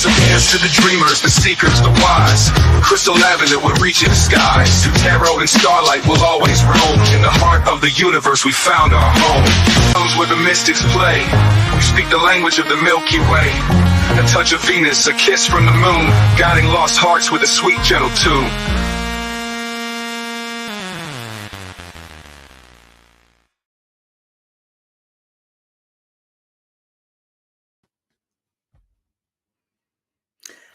So dance to the dreamers, the seekers, the wise. Crystal lavender will reach in the skies. Through tarot and starlight will always roam. In the heart of the universe we found our home. Comes where the mystics play. We speak the language of the Milky Way. A touch of Venus, a kiss from the moon, guiding lost hearts with a sweet gentle tune.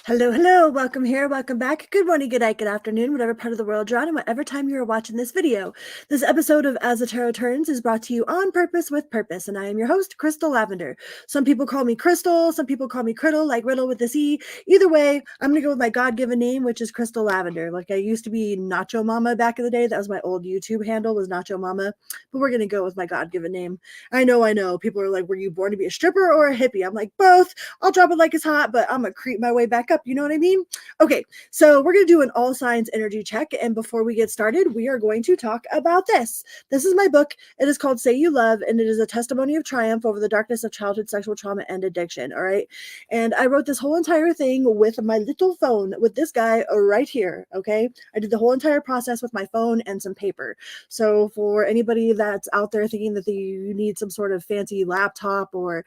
Hello, hello, welcome here, welcome back. Good morning, good night, good afternoon, whatever part of the world you're on and whatever time you are watching this video. This episode of As the Tarot Turns is brought to you on purpose with purpose, and I am your host, Crystal Lavender. Some people call me Crystal, some people call me Criddle, like Riddle with this E. Either way, I'm going to go with my God-given name, which is Crystal Lavender. Like I used to be Nacho Mama back in the day. That was my old YouTube handle, was Nacho Mama, but we're going to go with my God-given name. I know. People are like, were you born to be a stripper or a hippie? I'm like, both. I'll drop it like it's hot, but I'm going to creep my way back up. You know what I mean? Okay, so we're going to do an all signs energy check. And before we get started, we are going to talk about this. This is my book. It is called Say You Love, and it is a testimony of triumph over the darkness of childhood sexual trauma and addiction. All right. And I wrote this whole entire thing with my little phone with this guy right here. Okay. I did the whole entire process with my phone and some paper. So for anybody that's out there thinking that you need some sort of fancy laptop or,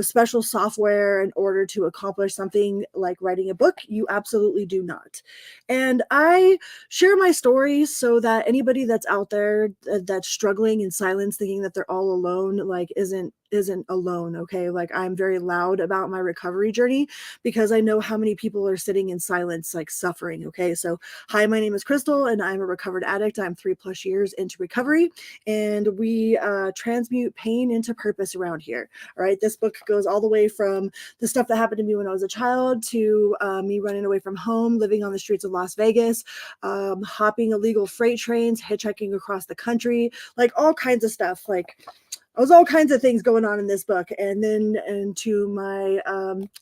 special software in order to accomplish something like writing a book, you absolutely do not. And I share my stories so that anybody that's out there that's struggling in silence, thinking that they're all alone, like isn't alone. Okay. Like I'm very loud about my recovery journey because I know how many people are sitting in silence, like suffering. Okay. So hi, my name is Crystal and I'm a recovered addict. I'm 3+ years into recovery, and we transmute pain into purpose around here. All right. This book goes all the way from the stuff that happened to me when I was a child to me running away from home, living on the streets of Las Vegas, hopping illegal freight trains, hitchhiking across the country, like all kinds of stuff. Like I was all kinds of things going on in this book, and then into my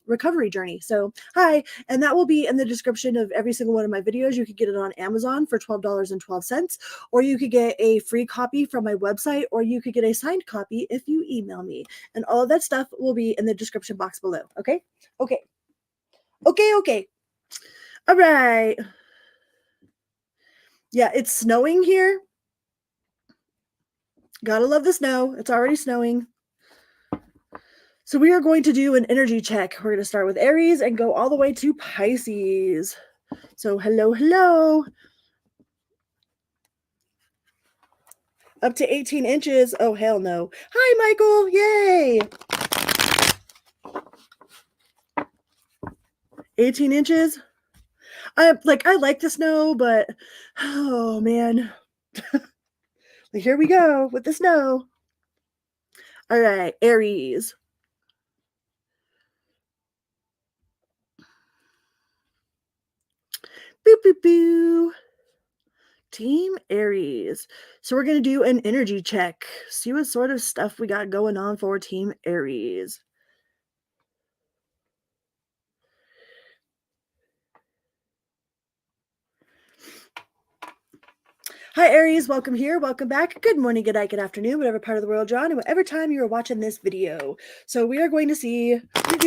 recovery journey. So hi, and that will be in the description of every single one of my videos. You could get it on Amazon for $12.12, or you could get a free copy from my website, or you could get a signed copy if you email me. And all of that stuff will be in the description box below. Okay. All right. Yeah, it's snowing here. Gotta love the snow. It's already snowing. So we are going to do an energy check. We're going to start with Aries and go all the way to Pisces. So hello. Up to 18 inches. Oh, hell no. Hi, Michael. Yay. 18 inches. I like the snow, but oh man. Here we go with the snow. All right, Aries. Boo, boo, boo. Team Aries. So we're going to do an energy check. See what sort of stuff we got going on for Team Aries. Hi, Aries. Welcome here. Welcome back. Good morning, good night, good afternoon, whatever part of the world you're on, and whatever time you are watching this video. So we are going to do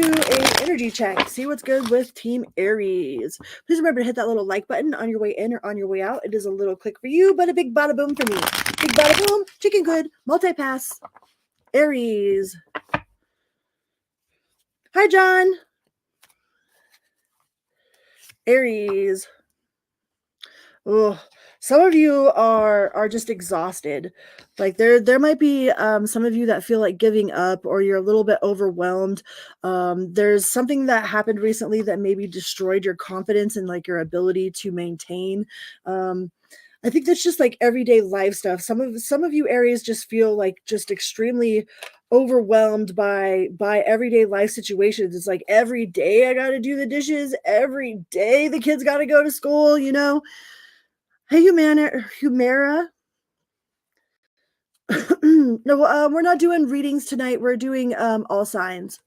an energy check. See what's good with Team Aries. Please remember to hit that little like button on your way in or on your way out. It is a little click for you, but a big bada boom for me. Big bada boom, chicken good, multi-pass. Aries. Hi, John. Aries. Oh, some of you are just exhausted. Like there might be some of you that feel like giving up, or you're a little bit overwhelmed. There's something that happened recently that maybe destroyed your confidence and like your ability to maintain. I think that's just like everyday life stuff. Some of you Aries just feel like just extremely overwhelmed by everyday life situations. It's like every day I got to do the dishes. Every day the kids got to go to school, Hey, Humera. No, we're not doing readings tonight. We're doing all signs.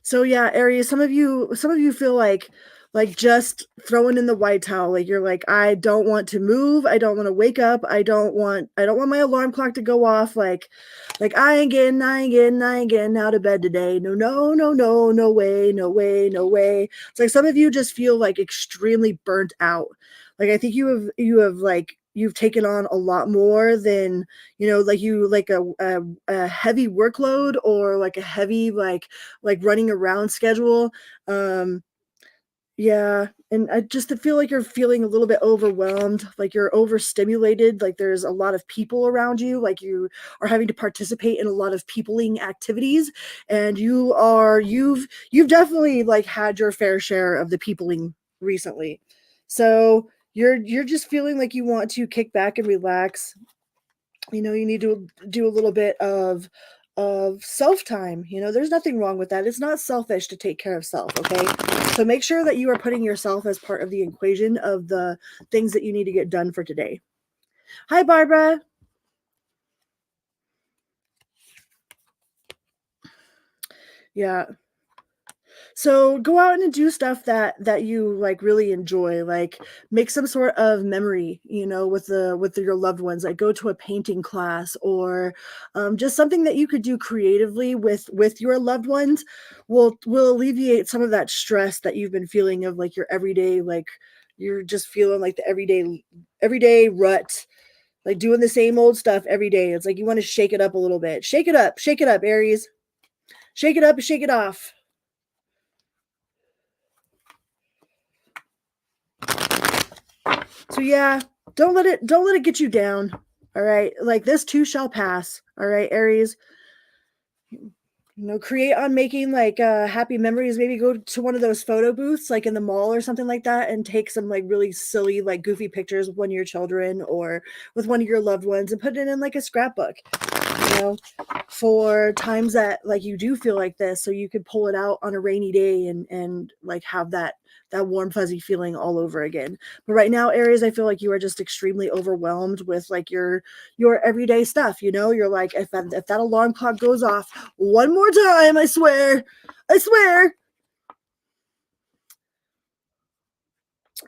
So yeah, Aries, some of you feel like like just throwing in the white towel. Like you're like, I don't want to move. I don't want to wake up. I don't want my alarm clock to go off. Like I ain't getting out of bed today. No, no, no, no, no way, no way, no way. It's like some of you just feel like extremely burnt out. Like I think you have like you've taken on a lot more than, you know, like you like a heavy workload or like a heavy like running around schedule. Yeah, and I just feel like you're feeling a little bit overwhelmed, like you're overstimulated, like there's a lot of people around you, like you are having to participate in a lot of peopling activities, and you've definitely like had your fair share of the peopling recently. So you're just feeling like you want to kick back and relax. You know, you need to do a little bit of self time. You know, there's nothing wrong with that. It's not selfish to take care of self, okay? So make sure that you are putting yourself as part of the equation of the things that you need to get done for today. Hi, Barbara. Yeah. So go out and do stuff that you like really enjoy, like make some sort of memory, you know, with your loved ones, like go to a painting class or just something that you could do creatively with your loved ones will alleviate some of that stress that you've been feeling of like your everyday, like you're just feeling like the everyday rut, like doing the same old stuff every day. It's like you want to shake it up a little bit. Shake it up, Aries. Shake it up and shake it off. So yeah, don't let it get you down. All right. Like this too shall pass. All right, Aries. You know, create on making like happy memories. Maybe go to one of those photo booths like in the mall or something like that and take some like really silly, like goofy pictures with one of your children or with one of your loved ones and put it in like a scrapbook, you know, for times that like you do feel like this, so you could pull it out on a rainy day and like have that warm fuzzy feeling all over again. But right now, Aries, I feel like you are just extremely overwhelmed with like your everyday stuff. You know, you're like, if that alarm clock goes off one more time, I swear,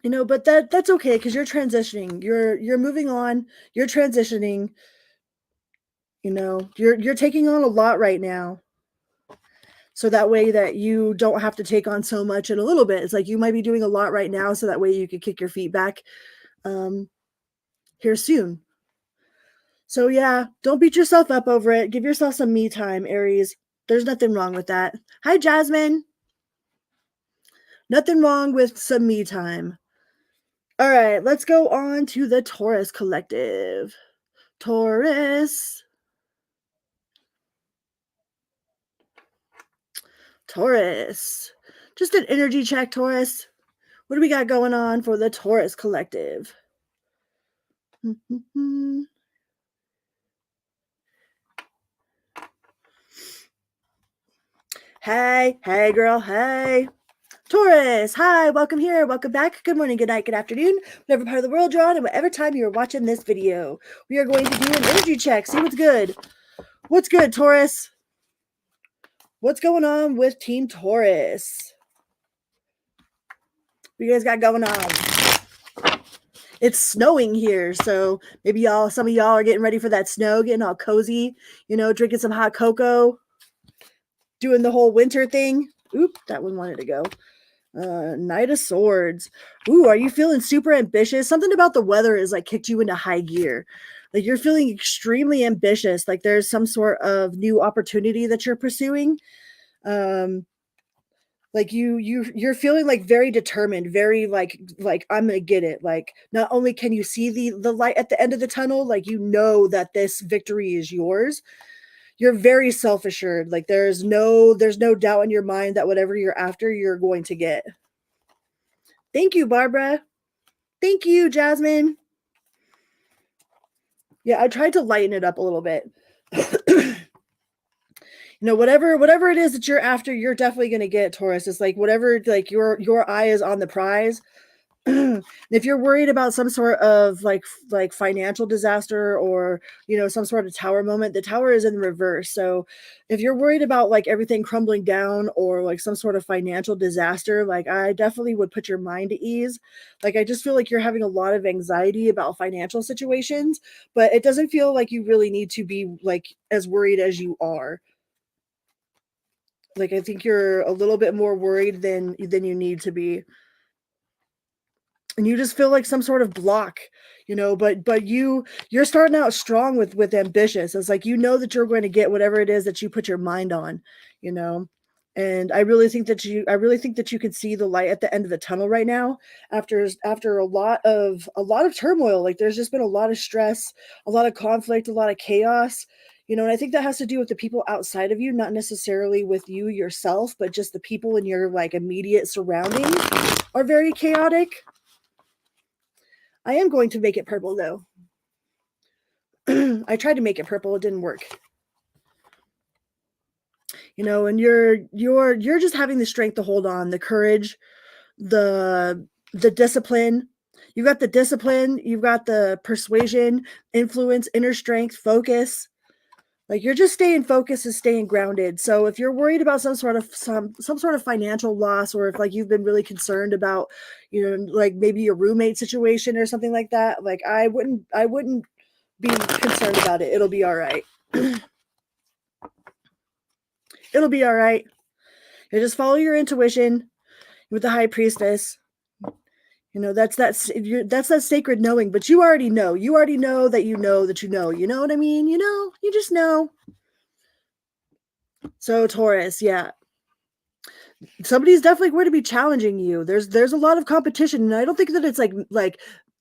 you know. But that's okay because you're transitioning, you're moving on, you're transitioning. You know, you're taking on a lot right now. So that way that you don't have to take on so much in a little bit. It's like you might be doing a lot right now, so that way you could kick your feet back here soon. So yeah, don't beat yourself up over it. Give yourself some me time, Aries. There's nothing wrong with that. Hi, Jasmine. Nothing wrong with some me time. All right, let's go on to the Taurus collective. Taurus. Just an energy check, Taurus. What do we got going on for the Taurus collective? Hey, girl, hey. Taurus, hi, welcome here, welcome back. Good morning, good night, good afternoon, whatever part of the world you're on, and whatever time you're watching this video. We are going to do an energy check, see what's good. What's good, Taurus? What's going on with Team Taurus? What you guys got going on? It's snowing here, so maybe some of y'all are getting ready for that snow, getting all cozy, you know, drinking some hot cocoa, doing the whole winter thing. Oop, that one wanted to go. Knight of Swords. Ooh, are you feeling super ambitious? Something about the weather is like kicked you into high gear. Like you're feeling extremely ambitious. Like there's some sort of new opportunity that you're pursuing. Like you're feeling like very determined, very like I'm gonna get it. Like not only can you see the light at the end of the tunnel, like you know that this victory is yours. You're very self-assured. Like there's no doubt in your mind that whatever you're after, you're going to get. Thank you, Barbara. Thank you, Jasmine. Yeah, I tried to lighten it up a little bit. You know, whatever it is that you're after, you're definitely going to get, Taurus. It's like whatever, like your eye is on the prize. If you're worried about some sort of like financial disaster or, you know, some sort of tower moment, the tower is in reverse. So if you're worried about like everything crumbling down or like some sort of financial disaster, like I definitely would put your mind at ease. Like I just feel like you're having a lot of anxiety about financial situations, but it doesn't feel like you really need to be like as worried as you are. Like I think you're a little bit more worried than you need to be. And you just feel like some sort of block, you know, but you're starting out strong with ambitious. It's like, you know, that you're going to get whatever it is that you put your mind on, you know. And I really think that you could see the light at the end of the tunnel right now after a lot of turmoil. Like there's just been a lot of stress, a lot of conflict, a lot of chaos, you know. And I think that has to do with the people outside of you, not necessarily with you yourself, but just the people in your like immediate surroundings are very chaotic. I am going to make it purple though. I tried to make it purple, it didn't work. You know, and you're just having the strength to hold on, the courage, the discipline. You've got the discipline, you've got the persuasion, influence, inner strength, focus. Like you're just staying focused and staying grounded. So if you're worried about some sort of financial loss, or if like you've been really concerned about, you know, like maybe a roommate situation or something like that, like I wouldn't be concerned about it. It'll be all right. It'll be all right. You just follow your intuition with the high priestess. You know, that's that sacred knowing, but you already know. You already know that you know that you know. You know what I mean? You know, you just know. So Taurus, yeah. Somebody's definitely going to be challenging you. There's a lot of competition, and I don't think that it's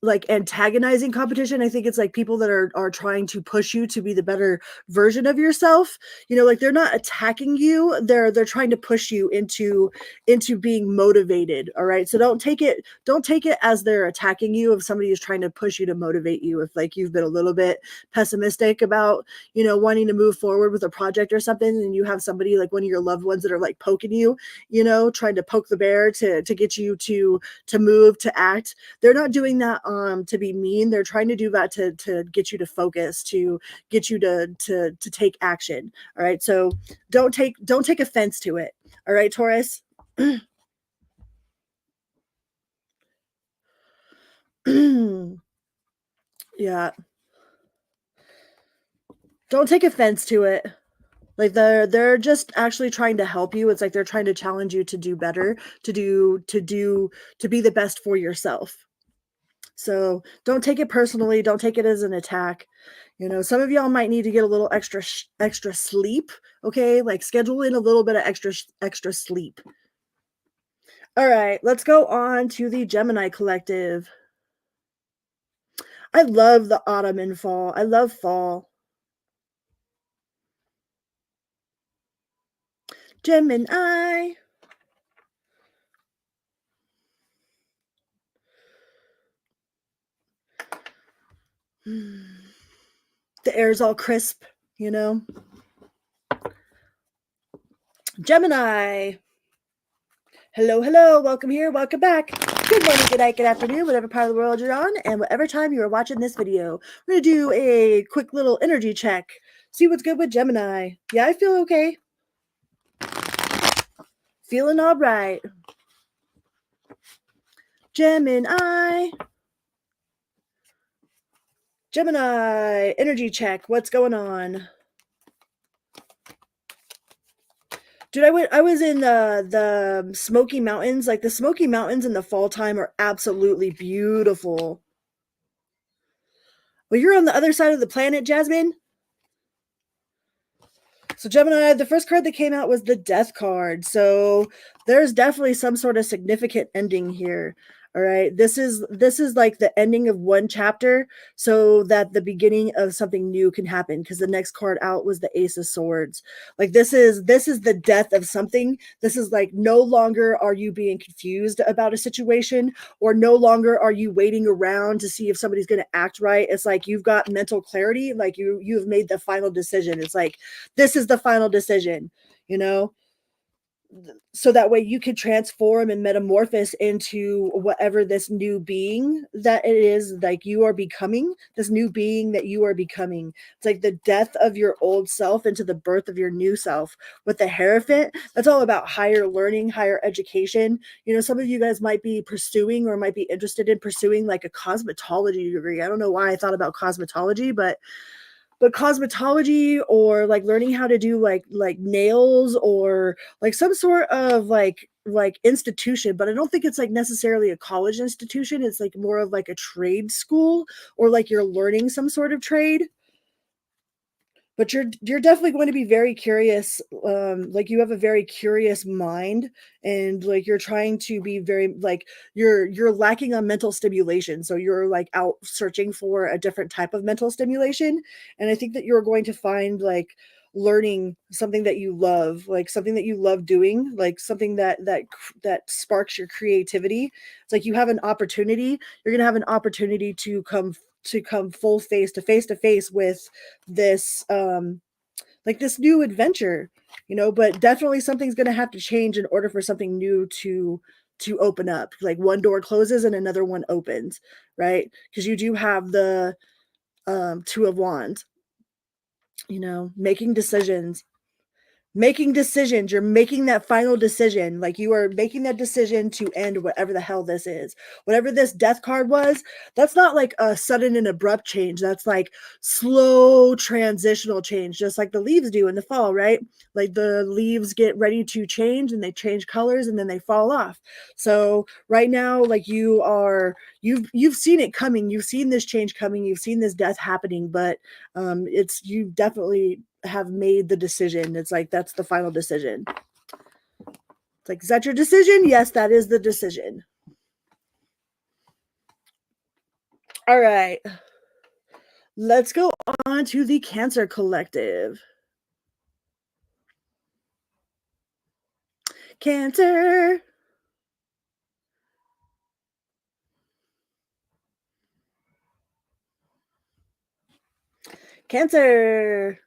like antagonizing competition. I think it's like people that are trying to push you to be the better version of yourself. You know, like they're not attacking you. They're trying to push you into being motivated. All right. So don't take it as they're attacking you. If somebody is trying to push you to motivate you, if like you've been a little bit pessimistic about, you know, wanting to move forward with a project or something, and you have somebody like one of your loved ones that are like poking you, you know, trying to poke the bear to get you to move, to act. They're not doing that to be mean. They're trying to do that to get you to focus, to get you to take action. All right. So don't take offense to it. All right, Taurus. Yeah. Don't take offense to it. Like they're just actually trying to help you. It's like they're trying to challenge you to do better, to be the best for yourself. So don't take it personally. Don't take it as an attack. You know, some of y'all might need to get a little extra sleep. Okay, like schedule in a little bit of extra sleep. All right, let's go on to the Gemini collective. I love the autumn and fall. I love fall. Gemini. The air's all crisp, you know. Gemini. Hello, hello. Welcome here. Welcome back. Good morning, good night, good afternoon, whatever part of the world you're on, and whatever time you are watching this video. We're going to do a quick little energy check. See what's good with Gemini. Yeah, I feel okay. Feeling all right. Gemini. Gemini, energy check. What's going on? Dude, I was in the Smoky Mountains. Like the Smoky Mountains in the fall time are absolutely beautiful. Well, you're on the other side of the planet, Jasmine. So Gemini, the first card that came out was the Death card. So there's definitely some sort of significant ending here. All right. This is like the ending of one chapter so that the beginning of something new can happen, because the next card out was the Ace of Swords. Like this is the death of something. This is like no longer are you being confused about a situation, or no longer are you waiting around to see if somebody's going to act right. It's like you've got mental clarity, like you've made the final decision. It's like this is the final decision, you know? so that way you could transform and metamorphose into whatever this new being that it is, like you are becoming, this new being that you are becoming. It's like the death of your old self into the birth of your new self. With the Hierophant, that's all about higher learning, higher education. You know, some of you guys might be pursuing or might be interested in pursuing like a cosmetology degree. I don't know why I thought about cosmetology, but cosmetology, or like learning how to do like nails, or like some sort of like institution. But I don't think it's like necessarily a college institution. It's like more of like a trade school, or like you're learning some sort of trade. But you're definitely going to be very curious. Like you have a very curious mind, and like you're trying to be very like you're lacking on mental stimulation, so you're like out searching for a different type of mental stimulation. And I think that you're going to find like learning something that you love, like something that you love doing, like something that sparks your creativity. It's like you have an opportunity, you're going to have an opportunity to come full face to face with this like this new adventure, you know. But definitely something's going to have to change in order for something new to open up. Like one door closes and another one opens, right? Because you do have the Two of Wands, you know, making decisions. You're making that final decision. Like you are making that decision to end whatever the hell this is. Whatever this death card was, that's not like a sudden and abrupt change. That's like slow transitional change, just like the leaves do in the fall, right? Like the leaves get ready to change and they change colors and then they fall off. So right now, like you've seen it coming. You've seen this change coming. You've seen this death happening, but it's you definitely have made the decision. It's like that's the final decision. It's like, is that your decision? Yes, that is the decision. All right. Let's go on to the Cancer Collective. Cancer. Cancer.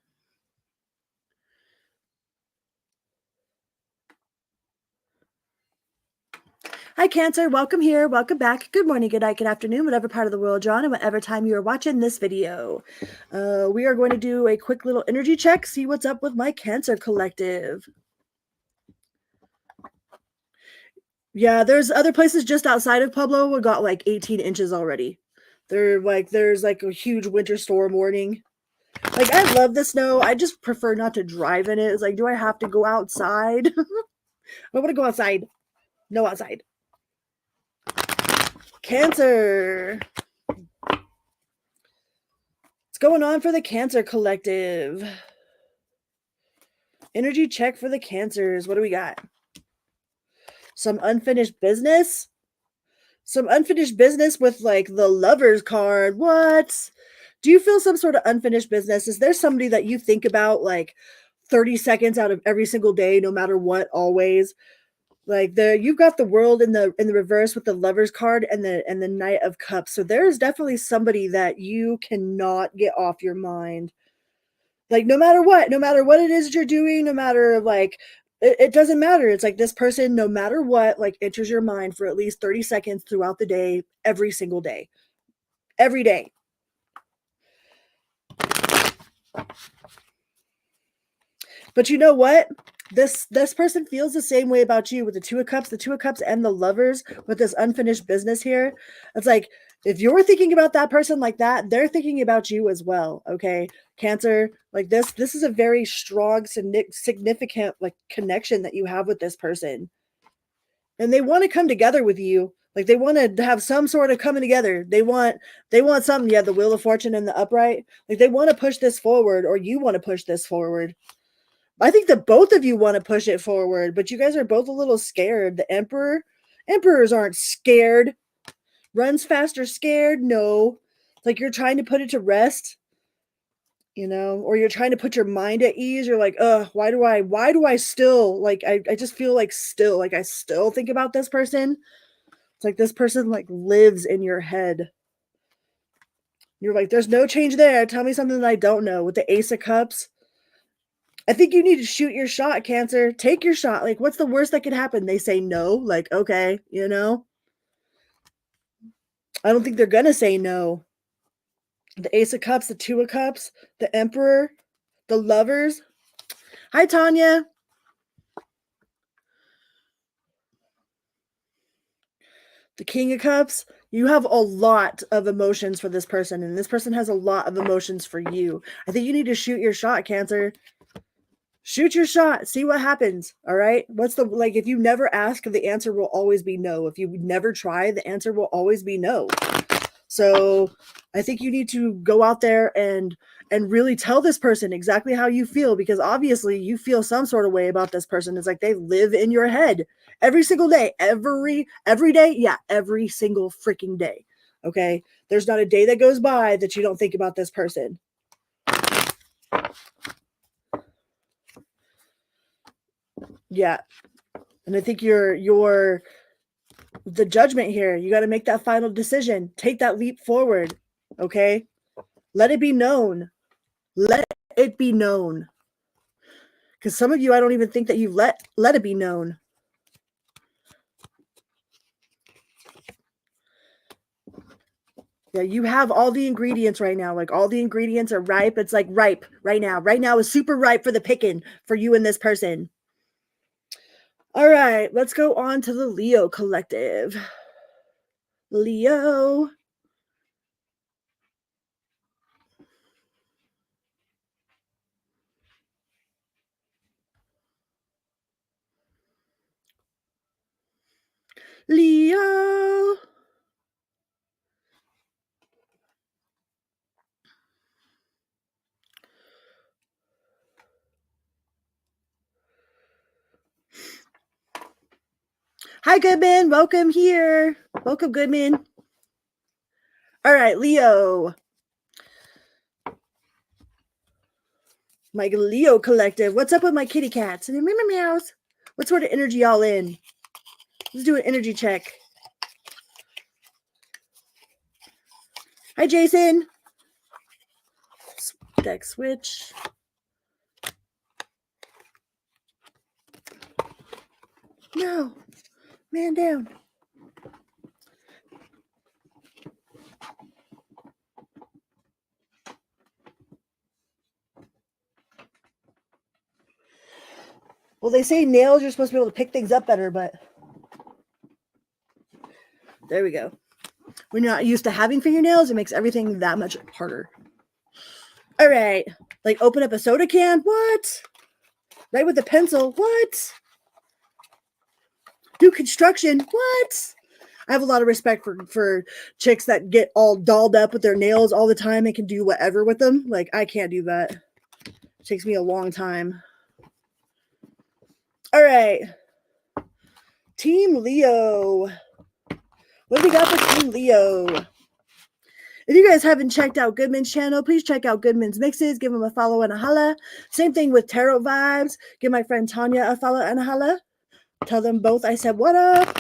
Hi, Cancer. Welcome here. Welcome back. Good morning, good night, good afternoon, whatever part of the world you're on, and whatever time you are watching this video. We are going to do a quick little energy check, see what's up with my Cancer Collective. Yeah, there's other places just outside of Pueblo. We got like 18 inches already. There's like a huge winter storm warning. Like, I love the snow. I just prefer not to drive in it. It's like, do I have to go outside? I want to go outside. No outside. Cancer. What's going on for the Cancer Collective? Energy check for the Cancers. What do we got? Some unfinished business? Some unfinished business with like the Lovers card. What? Do you feel some sort of unfinished business? Is there somebody that you think about like 30 seconds out of every single day, no matter what, always? Like you've got the World in the reverse with the Lovers card and the Knight of Cups. So there's definitely somebody that you cannot get off your mind. Like no matter what it is you're doing, no matter like it doesn't matter. It's like this person, no matter what, like enters your mind for at least 30 seconds throughout the day, every single day. Every day. But you know what? This person feels the same way about you with the Two of Cups and the Lovers with this unfinished business here. It's like if you're thinking about that person like that, they're thinking about you as well. Okay, Cancer, like this is a very strong, significant like connection that you have with this person, and they want to come together with you. Like they want to have some sort of coming together. They want something. Yeah, the Wheel of Fortune and the Upright. Like they want to push this forward, or you want to push this forward. I think that both of you want to push it forward, but you guys are both a little scared. The Emperors aren't scared. Runs faster scared? No. It's like you're trying to put it to rest, you know, or you're trying to put your mind at ease. You're like, why do I still, like, I just feel like still, like I still think about this person. It's like this person like lives in your head. You're like, there's no change there. Tell me something that I don't know. With the Ace of Cups, I think you need to shoot your shot, Cancer. Take your shot. Like, what's the worst that could happen? They say no. Like, okay, you know? I don't think they're going to say no. The Ace of Cups, the Two of Cups, the Emperor, the Lovers. Hi, Tanya. The King of Cups. You have a lot of emotions for this person, and this person has a lot of emotions for you. I think you need to shoot your shot, Cancer. Shoot your shot. See what happens. All right. What's the, like, if you never ask, the answer will always be no. If you never try, the answer will always be no. So I think you need to go out there and really tell this person exactly how you feel, because obviously you feel some sort of way about this person. It's like they live in your head every single day, every day. Yeah, every single freaking day. Okay. There's not a day that goes by that you don't think about this person. Yeah. And I think you're the judgment here. You got to make that final decision. Take that leap forward. Okay. Let it be known. Let it be known. Because some of you, I don't even think that you let it be known. Yeah, you have all the ingredients right now. Like, all the ingredients are ripe. It's like ripe right now. Right now is super ripe for the picking for you and this person. All right, let's go on to the Leo collective. Leo. Leo. Hi, Goodman. Welcome here. Welcome, Goodman. All right, Leo. My Leo collective. What's up with my kitty cats? And meows. What sort of energy y'all in? Let's do an energy check. Hi, Jason. Deck switch. No. Man down. Well, they say nails, you're supposed to be able to pick things up better, but there we go. When you're not used to having fingernails, it makes everything that much harder. All right. Like, open up a soda can? What? Write with a pencil? What? Do construction? What? I have a lot of respect for chicks that get all dolled up with their nails all the time and can do whatever with them. Like, I can't do that. It takes me a long time. All right. Team Leo. What do we got for Team Leo? If you guys haven't checked out Goodman's channel, please check out Goodman's Mixes. Give him a follow and a holla. Same thing with Tarot Vibes. Give my friend Tanya a follow and a holla. Tell them both I said, what up?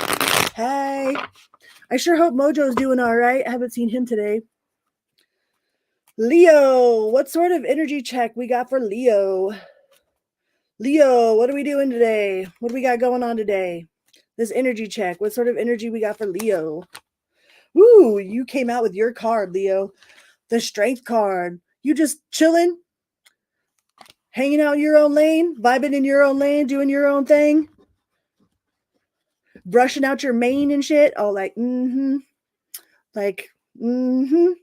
Hey. I sure hope Mojo's doing all right. I haven't seen him today. Leo. What sort of energy check we got for Leo? Leo, what are we doing today? What do we got going on today? This energy check. What sort of energy we got for Leo? Woo, you came out with your card, Leo. The Strength card. You just chilling, hanging out in your own lane, vibing in your own lane, doing your own thing, brushing out your mane and shit. Oh, like, like, you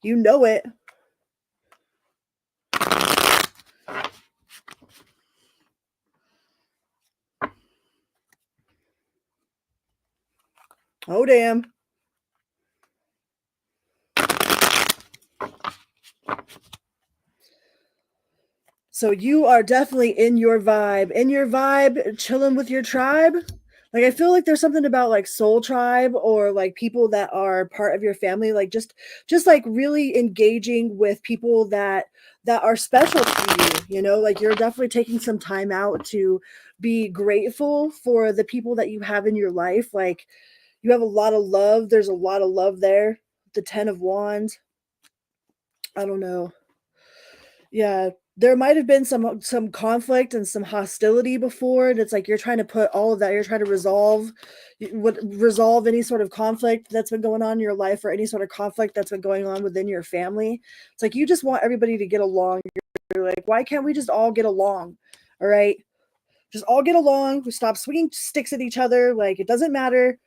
know it. Oh, damn. So you are definitely in your vibe, chilling with your tribe. Like, I feel like there's something about like soul tribe or like people that are part of your family, like just like really engaging with people that are special to you, you know, like you're definitely taking some time out to be grateful for the people that you have in your life. Like, you have a lot of love. There's a lot of love there. The 10 of Wands. I don't know. Yeah. there might have been some conflict and some hostility before, and it's like you're trying to put all of that, you're trying to resolve any sort of conflict that's been going on in your life, or any sort of conflict that's been going on within your family. It's like you just want everybody to get along. You're like, why can't we just all get along? All right, just all get along. We stop swinging sticks at each other. Like, it doesn't matter.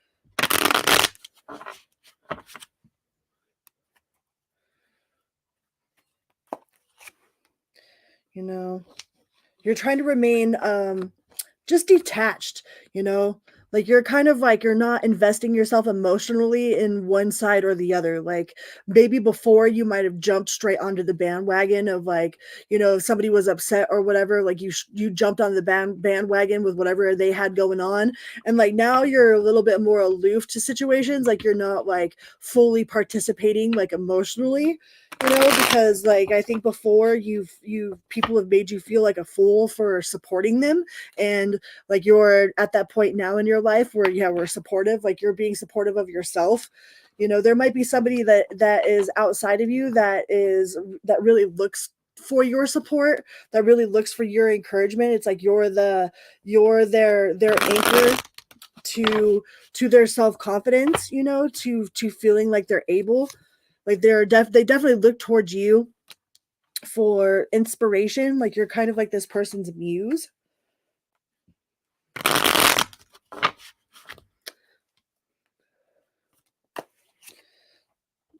You know, you're trying to remain just detached, you know, like you're kind of like, you're not investing yourself emotionally in one side or the other. Like, maybe before you might have jumped straight onto the bandwagon of, like, you know, if somebody was upset or whatever, like you jumped on the bandwagon with whatever they had going on, and like now you're a little bit more aloof to situations. Like, you're not like fully participating like emotionally, you know, because like I think before you people have made you feel like a fool for supporting them, and like you're at that point now in your life where, yeah, we're supportive, like you're being supportive of yourself. You know, there might be somebody that is outside of you that really looks for your support, that really looks for your encouragement. It's like you're their anchor to their self-confidence, you know, to feeling like they're able, like they definitely look towards you for inspiration. Like, you're kind of like this person's muse.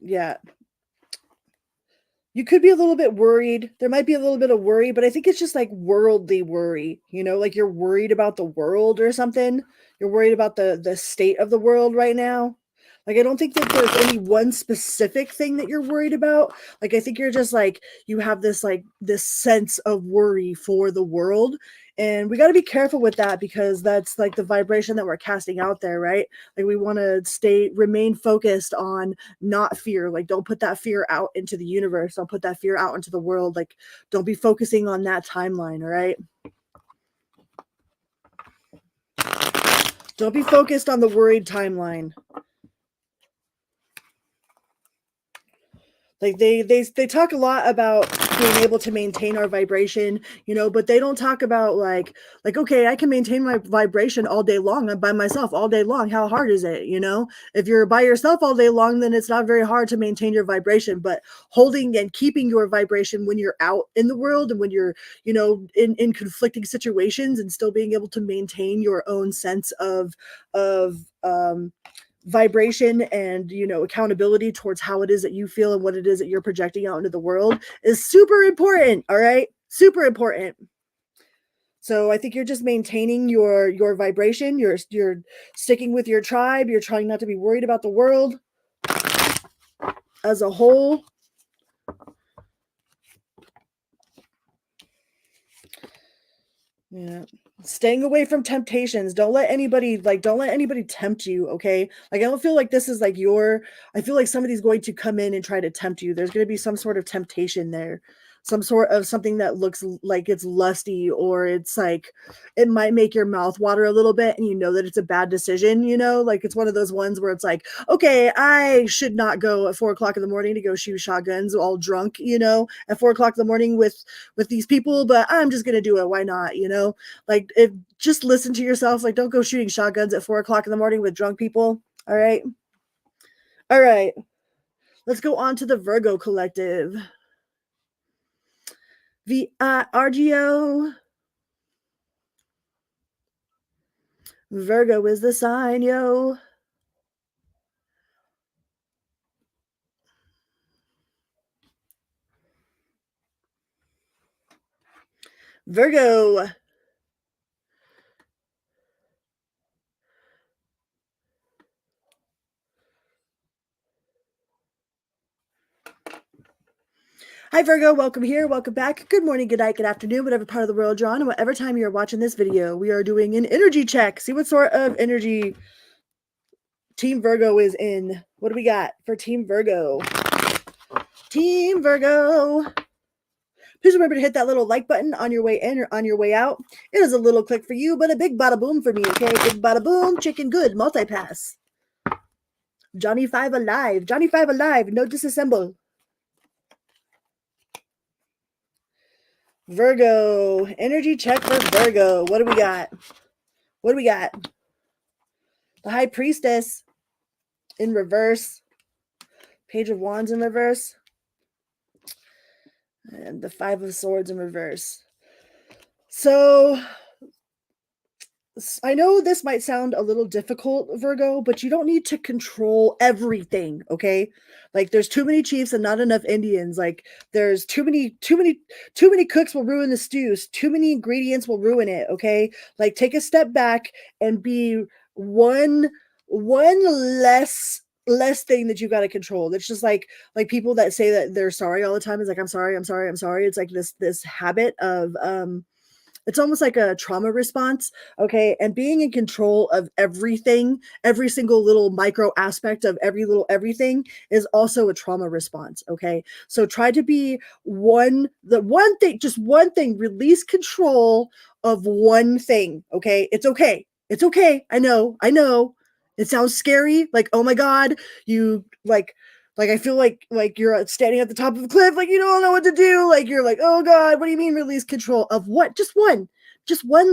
Yeah. You could be a little bit worried. There might be a little bit of worry, but I think it's just like worldly worry, you know, like you're worried about the world or something. You're worried about the state of the world right now. Like, I don't think that there's any one specific thing that you're worried about. Like, I think you're just like, you have this sense of worry for the world. And we got to be careful with that, because that's like the vibration that we're casting out there, right? Like, we want to remain focused on not fear. Like, don't put that fear out into the universe. Don't put that fear out into the world. Like, don't be focusing on that timeline. All right. Don't be focused on the worried timeline. Like, they talk a lot about being able to maintain our vibration, you know, but they don't talk about like, okay, I can maintain my vibration all day long. I'm by myself all day long. How hard is it? You know, if you're by yourself all day long, then it's not very hard to maintain your vibration. But holding and keeping your vibration when you're out in the world, and when you're, you know, in conflicting situations, and still being able to maintain your own sense of vibration and, you know, accountability towards how it is that you feel and what it is that you're projecting out into the world is super important. All right, super important. So I think you're just maintaining your vibration. You're sticking with your tribe. You're trying not to be worried about the world as a whole. Yeah. Staying away from temptations. Don't let anybody tempt you, okay? Like, I don't feel like this is like I feel like somebody's going to come in and try to tempt you. There's going to be some sort of temptation there. Some sort of something that looks like it's lusty, or it's like it might make your mouth water a little bit, and you know that it's a bad decision, you know? Like, it's one of those ones where it's like, okay, I should not go at 4:00 in the morning to go shoot shotguns all drunk, you know, at 4:00 in the morning with these people, but I'm just gonna do it. Why not? You know, like, if just listen to yourself. Like, don't go shooting shotguns at 4:00 in the morning with drunk people. All right. All right. Let's go on to the Virgo collective. VIRGO. Virgo is the sign, yo. Virgo. Hi, Virgo. Welcome here. Welcome back. Good morning, good night, good afternoon, whatever part of the world you're on, and whatever time you're watching this video. We are doing an energy check. See what sort of energy Team Virgo is in. What do we got for Team Virgo? Team Virgo. Please remember to hit that little like button on your way in or on your way out. It is a little click for you, but a big bada boom for me, okay? Big bada boom, chicken good, multipass. Johnny 5 alive. Johnny 5 alive. No disassemble. Virgo, energy check for Virgo. What do we got? What do we got? The High Priestess in reverse. Page of Wands in reverse. And the Five of Swords in reverse. So I know this might sound a little difficult, Virgo, but you don't need to control everything, okay? Like there's too many chiefs and not enough Indians. Like there's too many cooks will ruin the stews. Too many ingredients will ruin it, okay? Like take a step back and be one less thing that you got to control. It's just like people that say that they're sorry all the time. It's like I'm sorry. It's like this habit of it's almost like a trauma response, okay? And being in control of everything, every single little micro aspect of everything is also a trauma response, okay? So try to be just one thing, release control of one thing, okay? It's okay. It's okay. I know. It sounds scary. Like, oh my God, you like I feel like you're standing at the top of a cliff, like you don't know what to do. Like you're like, oh God, what do you mean release control of what? Just one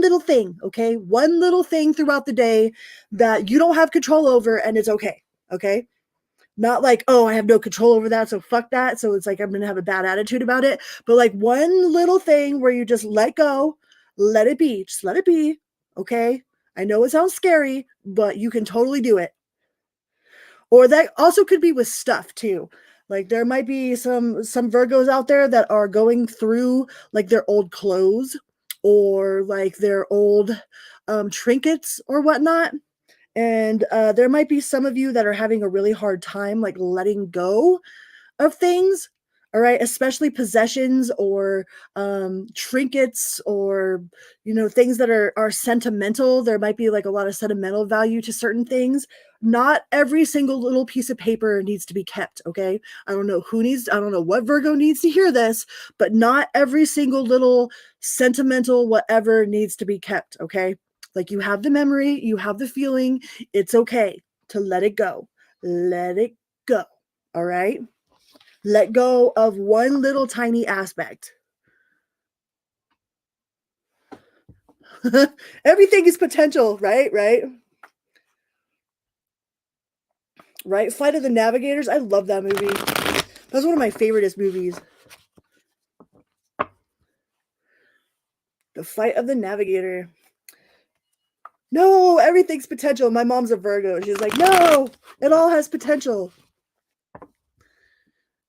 little thing, okay? One little thing throughout the day that you don't have control over, and it's okay, okay? Not like, oh, I have no control over that, so fuck that. So it's like I'm gonna have a bad attitude about it. But like one little thing where you just let go, let it be, just let it be, okay? I know it sounds scary, but you can totally do it. Or that also could be with stuff too. Like there might be some Virgos out there that are going through like their old clothes or like their old trinkets or whatnot. And there might be some of you that are having a really hard time like letting go of things. All right, especially possessions or trinkets or things that are sentimental. There might be like a lot of sentimental value to certain things. Not every single little piece of paper needs to be kept, okay? I don't know what Virgo needs to hear this, but not every single little sentimental whatever needs to be kept, okay? Like you have the memory, you have the feeling, it's okay to let it go. Let it go, all right? Let go of one little tiny aspect. Everything is potential, right? Right? Flight of the Navigators. I love that movie. That's one of my favoriteest movies. The Flight of the Navigator. No, everything's potential. My mom's a Virgo. She's like, no, it all has potential.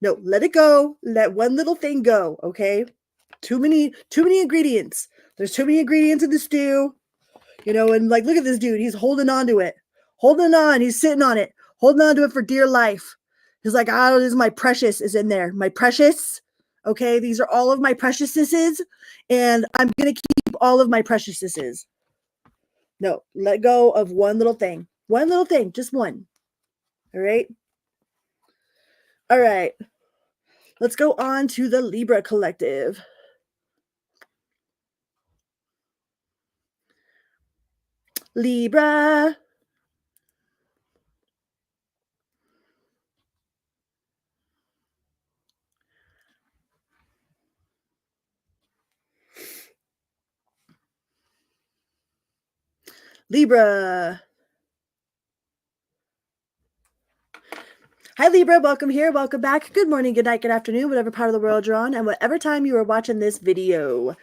No, let it go. Let one little thing go, okay? Too many ingredients. There's too many ingredients in the stew. And like, look at this dude. He's holding on to it. Holding on. He's sitting on it. Holding on to it for dear life. He's like, this is my precious is in there. My precious. Okay. These are all of my preciousnesses. And I'm going to keep all of my preciousnesses. No, let go of one little thing. One little thing. Just one. All right. All right. Let's go on to the Libra collective. Libra. Libra. Hi, Libra. Welcome here. Welcome back. Good morning, good night, good afternoon, whatever part of the world you're on, and whatever time you are watching this video.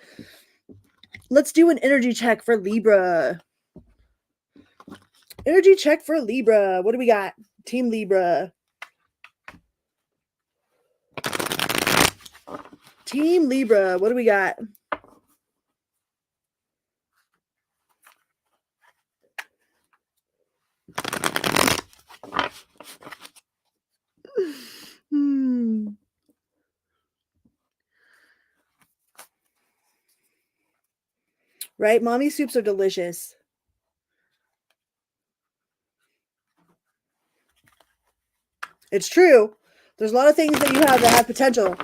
Let's do an energy check for Libra. Energy check for Libra. What do we got? Team Libra. Team Libra. What do we got? Right? Mommy soups are delicious. It's true. There's a lot of things that you have that have potential.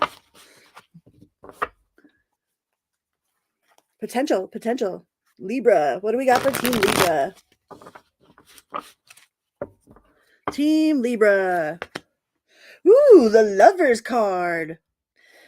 Potential. Libra. What do we got for Team Libra? Team Libra. Ooh, the Lovers card.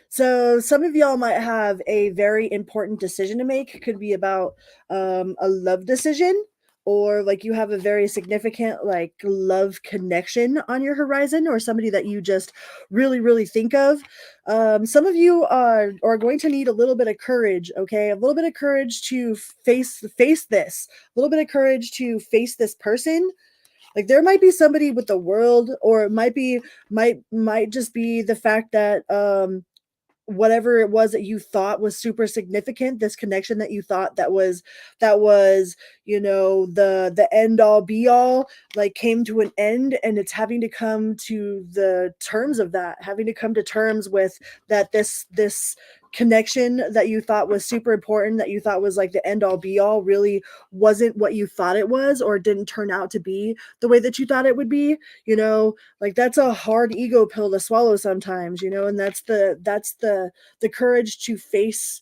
So some of y'all might have a very important decision to make. It could be about a love decision, or like you have a very significant like love connection on your horizon, or somebody that you just really really think of. Some of you are going to need a little bit of courage. Okay, a little bit of courage to face this. A little bit of courage to face this person. Like there might be somebody with the world, or it might just be the fact that whatever it was that you thought was super significant, this connection that you thought that was the end all be all, like came to an end, and it's having to come to the terms of that, having to come to terms with that this connection that you thought was super important, that you thought was like the end all be all, really wasn't what you thought it was, or didn't turn out to be the way that you thought it would be. Like that's a hard ego pill to swallow sometimes, and that's the courage to face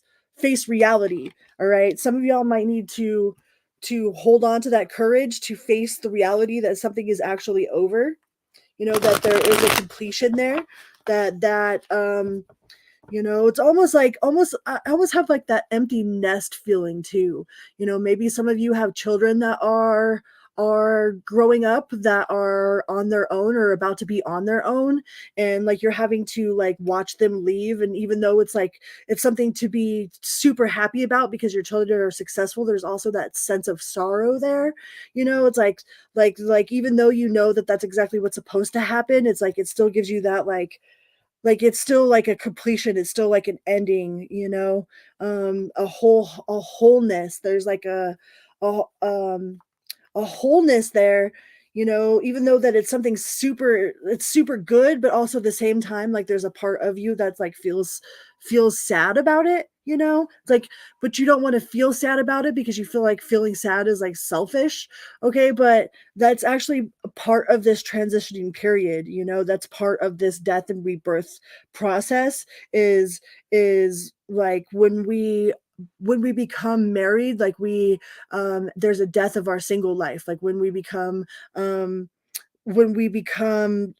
reality. All right, some of y'all might need to hold on to that courage to face the reality that something is actually over, that there is a completion there, that it's almost like almost I almost have like that empty nest feeling too. Maybe some of you have children that are growing up, that are on their own or about to be on their own, and like you're having to like watch them leave. And even though it's like it's something to be super happy about because your children are successful, there's also that sense of sorrow there. It's like even though that that's exactly what's supposed to happen, it's like it still gives you that like it's still like a completion, it's still like an ending, a wholeness. There's like a a wholeness there, even though that it's super good, but also at the same time, like there's a part of you that's like feels sad about it. It's like, but you don't want to feel sad about it because you feel like feeling sad is like selfish. Okay, but that's actually a part of this transitioning period. That's part of this death and rebirth process. Is like when we become married, like there's a death of our single life. Like um when we become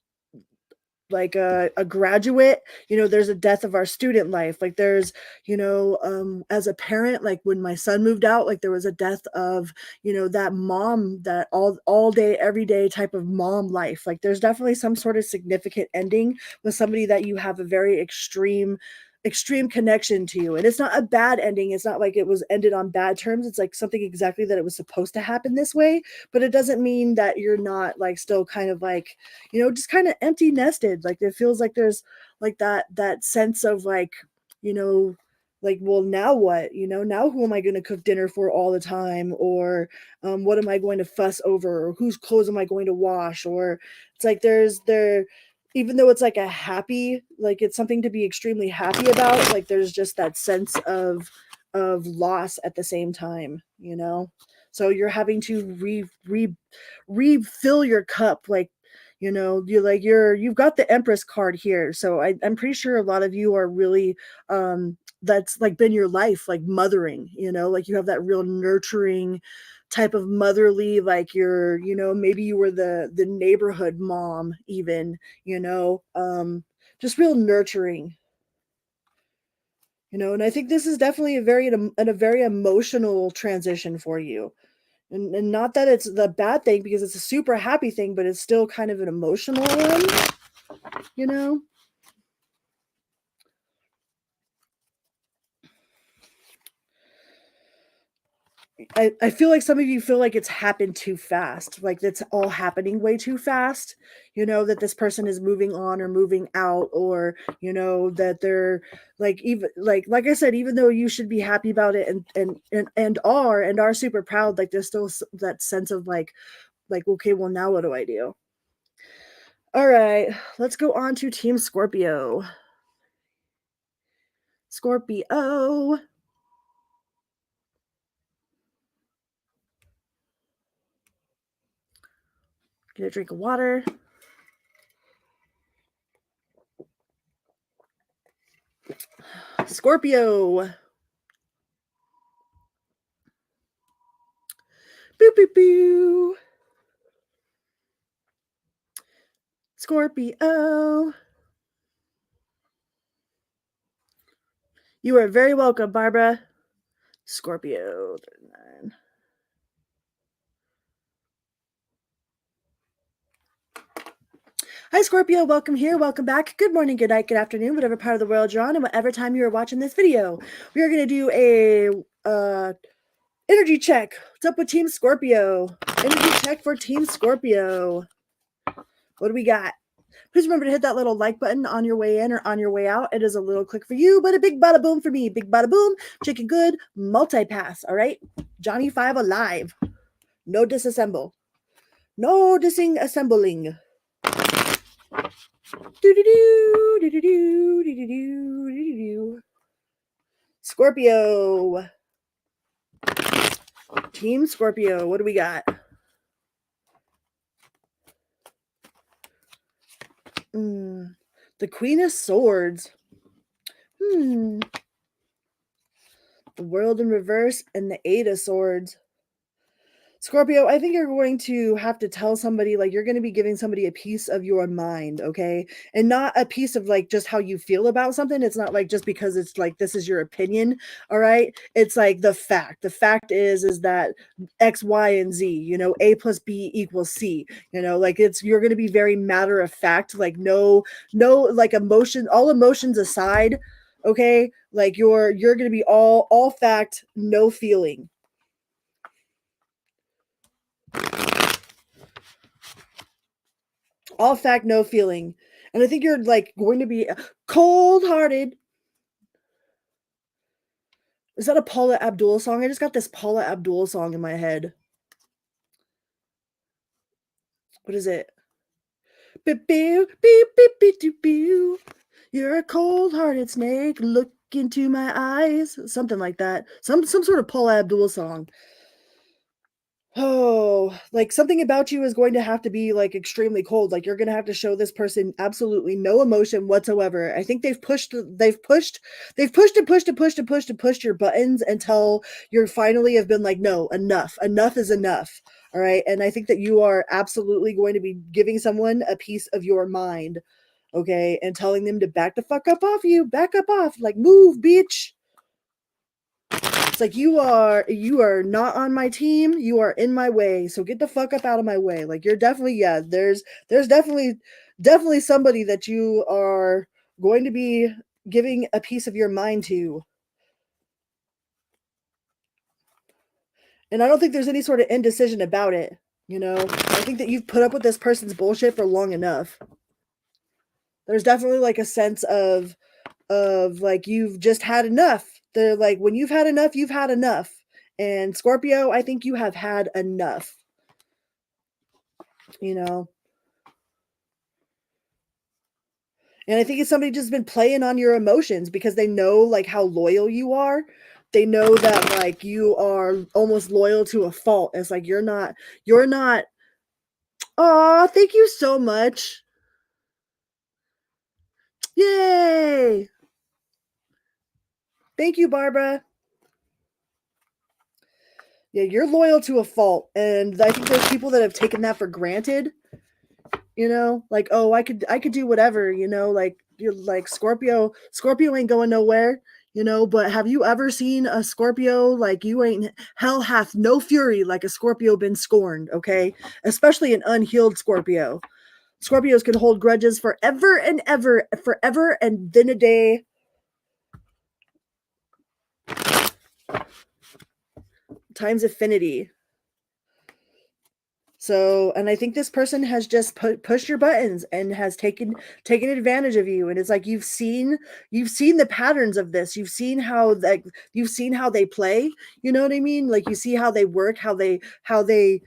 like a graduate, there's a death of our student life. Like there's as a parent, like when my son moved out, like there was a death of that mom, that all day every day type of mom life. Like there's definitely some sort of significant ending with somebody that you have a very extreme connection to. And it's not a bad ending, it's not like it was ended on bad terms, it's like something exactly that it was supposed to happen this way. But it doesn't mean that you're not like still kind of like just kind of empty nested. Like it feels like there's like that sense of like you know like, well, now what? Now who am I going to cook dinner for all the time? Or what am I going to fuss over? Or whose clothes am I going to wash? Or it's like even though it's like a happy, like it's something to be extremely happy about, like there's just that sense of loss at the same time. So you're having to refill your cup. Like you've got the Empress card here, so I'm pretty sure a lot of you are really that's like been your life, like mothering. Like you have that real nurturing type of motherly, like maybe you were the neighborhood mom even, just real nurturing. And I think this is definitely a very emotional transition for you. And not that it's the bad thing, because it's a super happy thing, but it's still kind of an emotional one, you know? I feel like some of you feel like it's happened too fast. Like it's all happening way too fast, that this person is moving on or moving out, or, that they're like, even like I said, even though you should be happy about it and are super proud, like there's still that sense of like, okay, well, now what do I do? All right, let's go on to Team Scorpio. Scorpio. Get a drink of water. Scorpio. Boo, boo, boo. Scorpio. You are very welcome, Barbara. Scorpio 39. Hi, Scorpio. Welcome here. Welcome back. Good morning, good night, good afternoon, whatever part of the world you're on, and whatever time you are watching this video. We are going to do a energy check. What's up with Team Scorpio? Energy check for Team Scorpio. What do we got? Please remember to hit that little like button on your way in or on your way out. It is a little click for you, but a big bada boom for me. Big bada boom, chicken good, multi-pass. All right? Johnny 5 alive. No disassemble. No assembling. Do-do-do, do-do-do, do-do-do, do-do-do. Scorpio. Team Scorpio. What do we got? The Queen of Swords. The World in Reverse and the Eight of Swords. Scorpio, I think you're going to have to tell somebody, like, you're going to be giving somebody a piece of your mind, okay? And not a piece of, like, just how you feel about something. It's not, like, just because it's, like, this is your opinion, all right? It's, like, the fact. The fact is that X, Y, and Z, you know, A plus B equals C, you know? Like, you're going to be very matter of fact, like, no, like, all emotions aside, okay? Like, you're going to be all fact, no feeling. All fact, no feeling. And I think you're like going to be cold-hearted. Is that a Paula Abdul song? I just got this Paula Abdul song in my head. What is it? You're a cold-hearted snake. Look into my eyes. Something like that. Some sort of Paula Abdul song. Oh, like something about you is going to have to be like extremely cold. Like you're going to have to show this person absolutely no emotion whatsoever. I think they've pushed your buttons until you're finally have been like, no, enough is enough. All right. And I think that you are absolutely going to be giving someone a piece of your mind. Okay. And telling them to back the fuck up off you, back up off, like move, bitch. It's like you are not on my team, you are in my way, so get the fuck up out of my way. Like you're definitely, there's definitely somebody that you are going to be giving a piece of your mind to. And I don't think there's any sort of indecision about it, you know? I think that you've put up with this person's bullshit for long enough. There's definitely like a sense of like you've just had enough. They're like, when you've had enough, you've had enough. And Scorpio, I think you have had enough. You know? And I think it's somebody just been playing on your emotions because they know like how loyal you are. They know that like you are almost loyal to a fault. It's like you're not. Oh, thank you so much. Yay. Thank you, Barbara. Yeah, you're loyal to a fault. And I think there's people that have taken that for granted. You know, like, oh, I could do whatever, you know, like you're like Scorpio ain't going nowhere, you know. But have you ever seen a Scorpio like you ain't hell hath no fury like a Scorpio been scorned, okay? Especially an unhealed Scorpio. Scorpios can hold grudges forever and then a day. Times affinity. So, and I think this person has just pushed your buttons and has taken advantage of you. And it's like you've seen the patterns of this. You've seen how they play. You know what I mean? Like you see how they work, how they play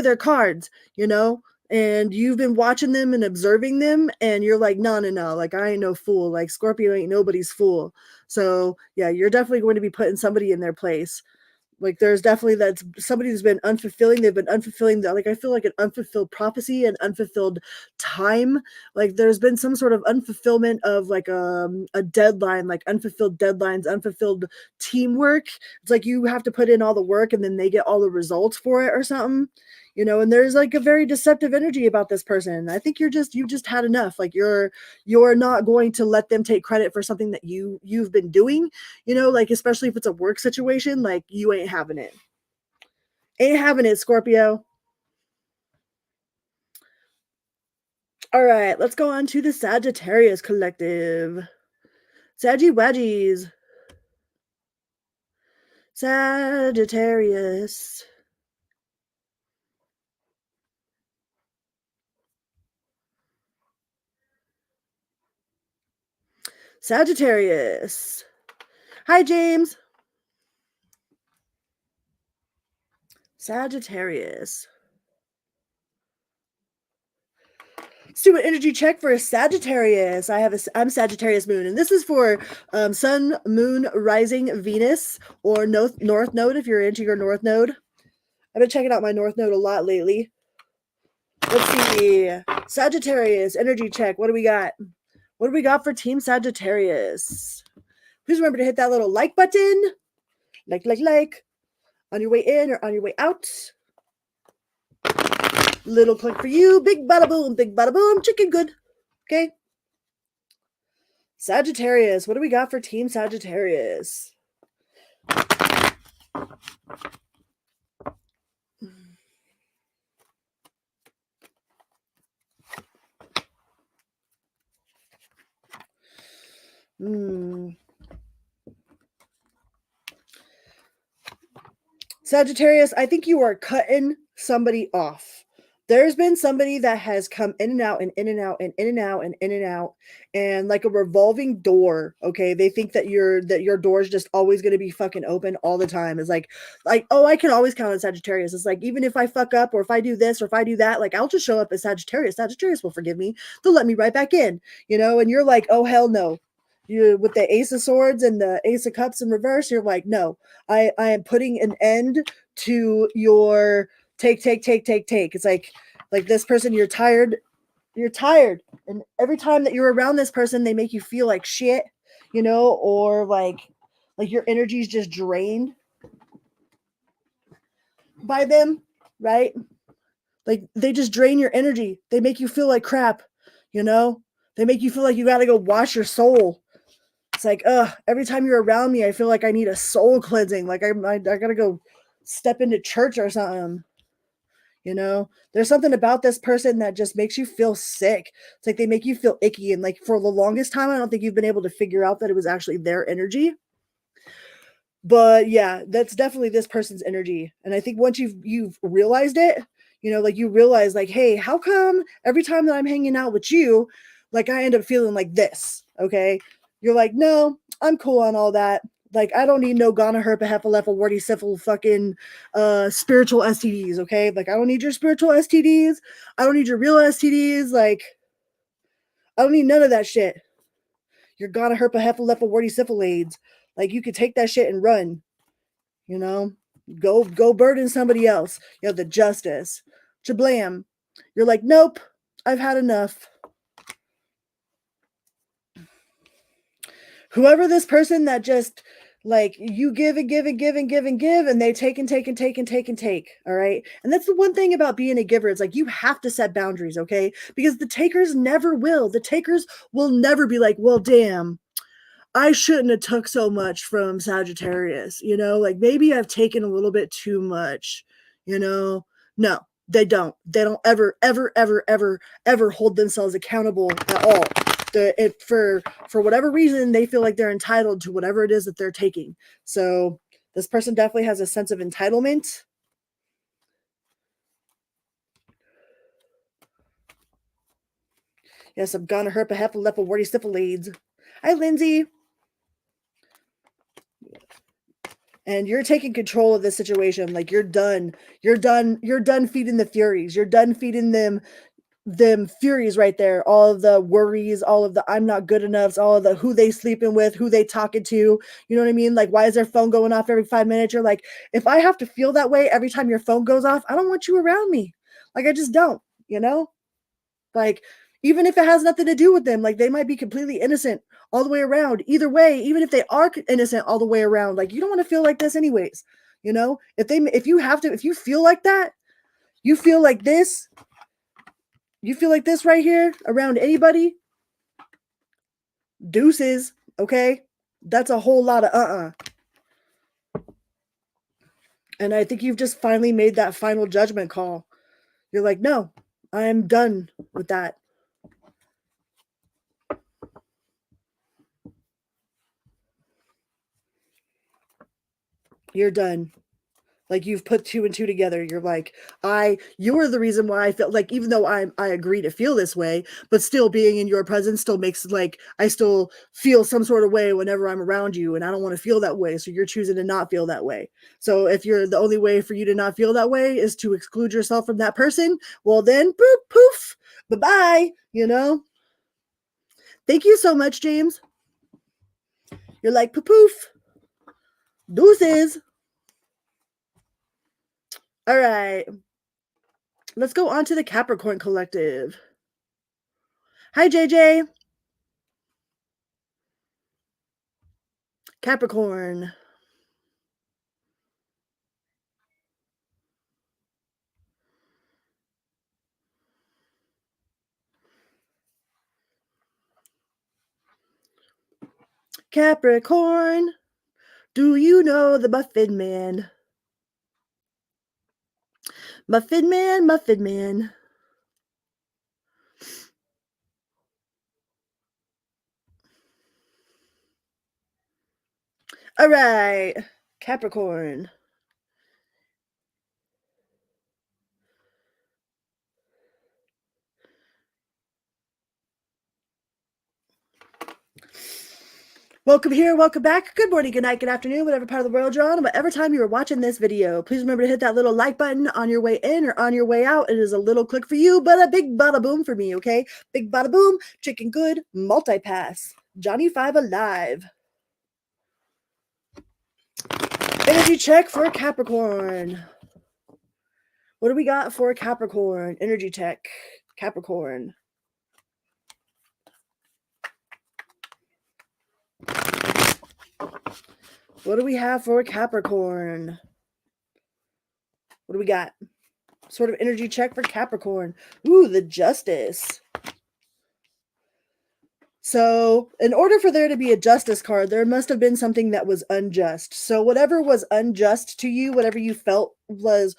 their cards. You know. And you've been watching them and observing them, and you're like, no, like I ain't no fool. Like Scorpio ain't nobody's fool. So yeah, you're definitely going to be putting somebody in their place. Like there's definitely that's somebody who's been unfulfilling. They've been unfulfilling that. Like I feel like an unfulfilled prophecy and unfulfilled time. Like there's been some sort of unfulfillment of like a deadline, like unfulfilled deadlines, unfulfilled teamwork. It's like you have to put in all the work and then they get all the results for it or something. you know, and there's like a very deceptive energy about this person. I think you've just had enough. Like you're not going to let them take credit for something that you've been doing, you know, like especially if it's a work situation, like you ain't having it. Ain't having it, Scorpio. All right, let's go on to the Sagittarius collective. Saggy Wedgies. Sagittarius. Sagittarius. Hi, James. Sagittarius. Let's do an energy check for a Sagittarius. I'm Sagittarius moon, and this is for sun, moon, rising, Venus, or north node if you're into your north node. I've been checking out my north node a lot lately. Let's see. Sagittarius, energy check. What do we got? What do we got for Team Sagittarius? Please remember to hit that little like button. Like. On your way in or on your way out. Little click for you. Big bada boom, chicken good. Okay. Sagittarius, what do we got for Team Sagittarius? Sagittarius, I think you are cutting somebody off. There's been somebody that has come in and out and in and out and in and out and in and out, and like a revolving door. Okay, they think that your door is just always going to be fucking open all the time. It's like oh, I can always count on Sagittarius. It's like even if I fuck up or if I do this or if I do that, like I'll just show up as Sagittarius. Sagittarius will forgive me. They'll let me right back in, you know. And you're like, oh hell no. You with the Ace of Swords and the Ace of Cups in reverse, you're like, no, I am putting an end to your take. It's like this person, you're tired, and every time that you're around this person, they make you feel like shit, you know, or like your energy is just drained by them, right? Like they just drain your energy. They make you feel like crap, you know. They make you feel like you got to go wash your soul. It's like, every time you're around me, I feel like I need a soul cleansing. Like I gotta go step into church or something. You know, there's something about this person that just makes you feel sick. It's like they make you feel icky. And like for the longest time, I don't think you've been able to figure out that it was actually their energy. But yeah, that's definitely this person's energy. And I think once you've realized it, you know, like you realize like, hey, how come every time that I'm hanging out with you, like I end up feeling like this? Okay. You're like, no, I'm cool on all that. Like, I don't need no gonorrhea, herpa, hepalephel, warty, syphil, fucking spiritual STDs, okay? Like, I don't need your spiritual STDs. I don't need your real STDs. Like, I don't need none of that shit. Your gonorrhea, herpa, hepalephel, warty, syphil AIDS. Like, you could take that shit and run, you know? Go burden somebody else. You have the justice. Chablam. You're like, nope, I've had enough. Whoever this person that just like you give and give and give and give and give and they take and take and take and take and take. All right. And that's the one thing about being a giver. It's like you have to set boundaries. Okay. Because the takers never will. The takers will never be like, well, damn, I shouldn't have took so much from Sagittarius. You know, like maybe I've taken a little bit too much, you know. No, they don't. They don't ever hold themselves accountable at all. For whatever reason, they feel like they're entitled to whatever it is that they're taking. So this person definitely has a sense of entitlement. Yes, I'm gonna herpa, hepalepa, warty, syphilides. Hi, Lindsay. And you're taking control of this situation. Like you're done feeding the furies. You're done feeding them furies right there. All of the worries, all of the I'm not good enough, all of the who they sleeping with, who they talking to. You know what I mean? Like, why is their phone going off every 5 minutes? You're like, if I have to feel that way every time your phone goes off, I don't want you around me. Like, I just don't, you know? Like, even if it has nothing to do with them, like they might be completely innocent all the way around. Either way, even if they are innocent all the way around, like you don't want to feel like this anyways. You know, if you feel like that, You feel like this? You feel like this right here around anybody? Deuces, okay? That's a whole lot of And I think you've just finally made that final judgment call. You're like, no, I'm done with that. You're done. Like, you've put 2 and 2 together. You're like, you're the reason why I felt like, even though I agree to feel this way, but still being in your presence still makes, like, I still feel some sort of way whenever I'm around you, and I don't want to feel that way. So you're choosing to not feel that way. So if you're the only way for you to not feel that way is to exclude yourself from that person, well then, boop, poof, bye-bye, you know? Thank you so much, James. You're like, poof, deuces. All right. Let's go on to the Capricorn Collective. Hi, JJ. Capricorn. Capricorn. Do you know the Muffin Man? Muffin Man, Muffin Man. All right, Capricorn. Welcome here, welcome back. Good morning, good night, good afternoon, whatever part of the world you're on, and whatever time you are watching this video. Please remember to hit that little like button on your way in or on your way out. It is a little click for you, but a big bada boom for me, okay? Big bada boom, chicken good, multi-pass. Johnny 5 alive. Energy check for Capricorn. What do we got for Capricorn? Energy check. Capricorn. What do we have for Capricorn? What do we got? Sort of energy check for Capricorn. Ooh, the Justice. So, in order for there to be a Justice card, there must have been something that was unjust. So, whatever was unjust to you, whatever you felt was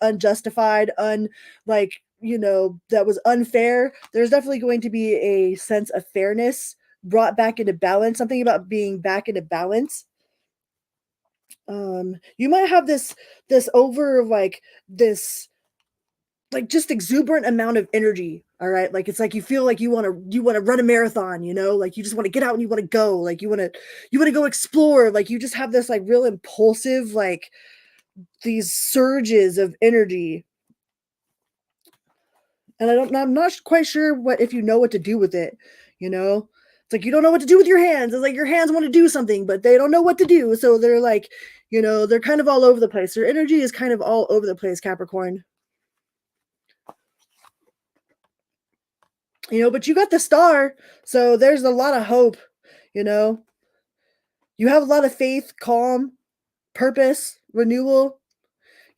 unjustified, that was unfair, there's definitely going to be a sense of fairness brought back into balance, something about being back into balance. You might have this over this just exuberant amount of energy. All right, like it's like you feel like you want to run a marathon, like you just want to get out and you want to go, like you want to go explore, like you just have this like real impulsive, like these surges of energy. And I'm not quite sure if you know what to do with it. It's like you don't know what to do with your hands. It's like your hands want to do something, but they don't know what to do. So they're like, they're kind of all over the place. Their energy is kind of all over the place, Capricorn. But you got the star. So there's a lot of hope, You have a lot of faith, calm, purpose, renewal.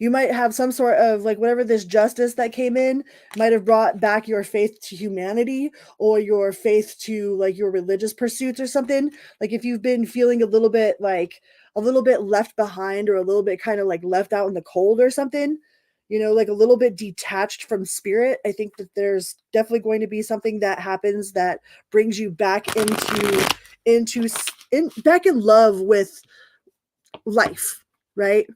You might have some sort of like whatever this justice that came in might have brought back your faith to humanity or your faith to like your religious pursuits or something. Like if you've been feeling a little bit left behind or a little bit kind of like left out in the cold or something, like a little bit detached from spirit. I think that there's definitely going to be something that happens that brings you back back in love with life, right?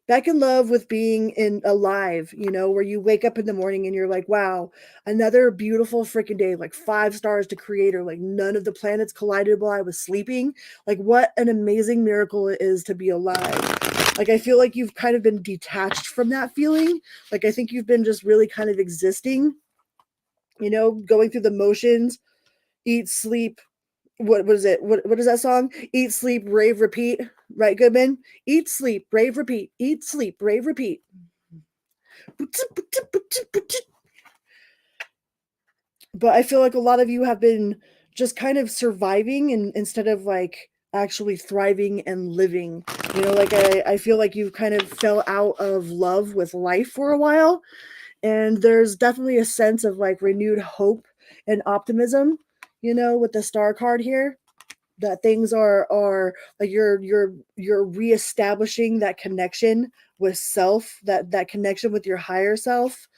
Back in love with being alive, where you wake up in the morning and you're like, wow, another beautiful freaking day, like 5 stars to creator, like none of the planets collided while I was sleeping. Like what an amazing miracle it is to be alive. Like I feel like you've kind of been detached from that feeling. Like I think you've been just really kind of existing, going through the motions, eat, sleep, what is it? What is that song? Eat, sleep, rave, repeat. Right, Goodman? Eat, sleep, rave, repeat. Eat, sleep, rave, repeat. But I feel like a lot of you have been just kind of surviving and instead of like actually thriving and living. You know, like I feel like you kind of fell out of love with life for a while. And there's definitely a sense of like renewed hope and optimism, you know, with the star card here. That things are like you're reestablishing that connection with self, that connection with your higher self.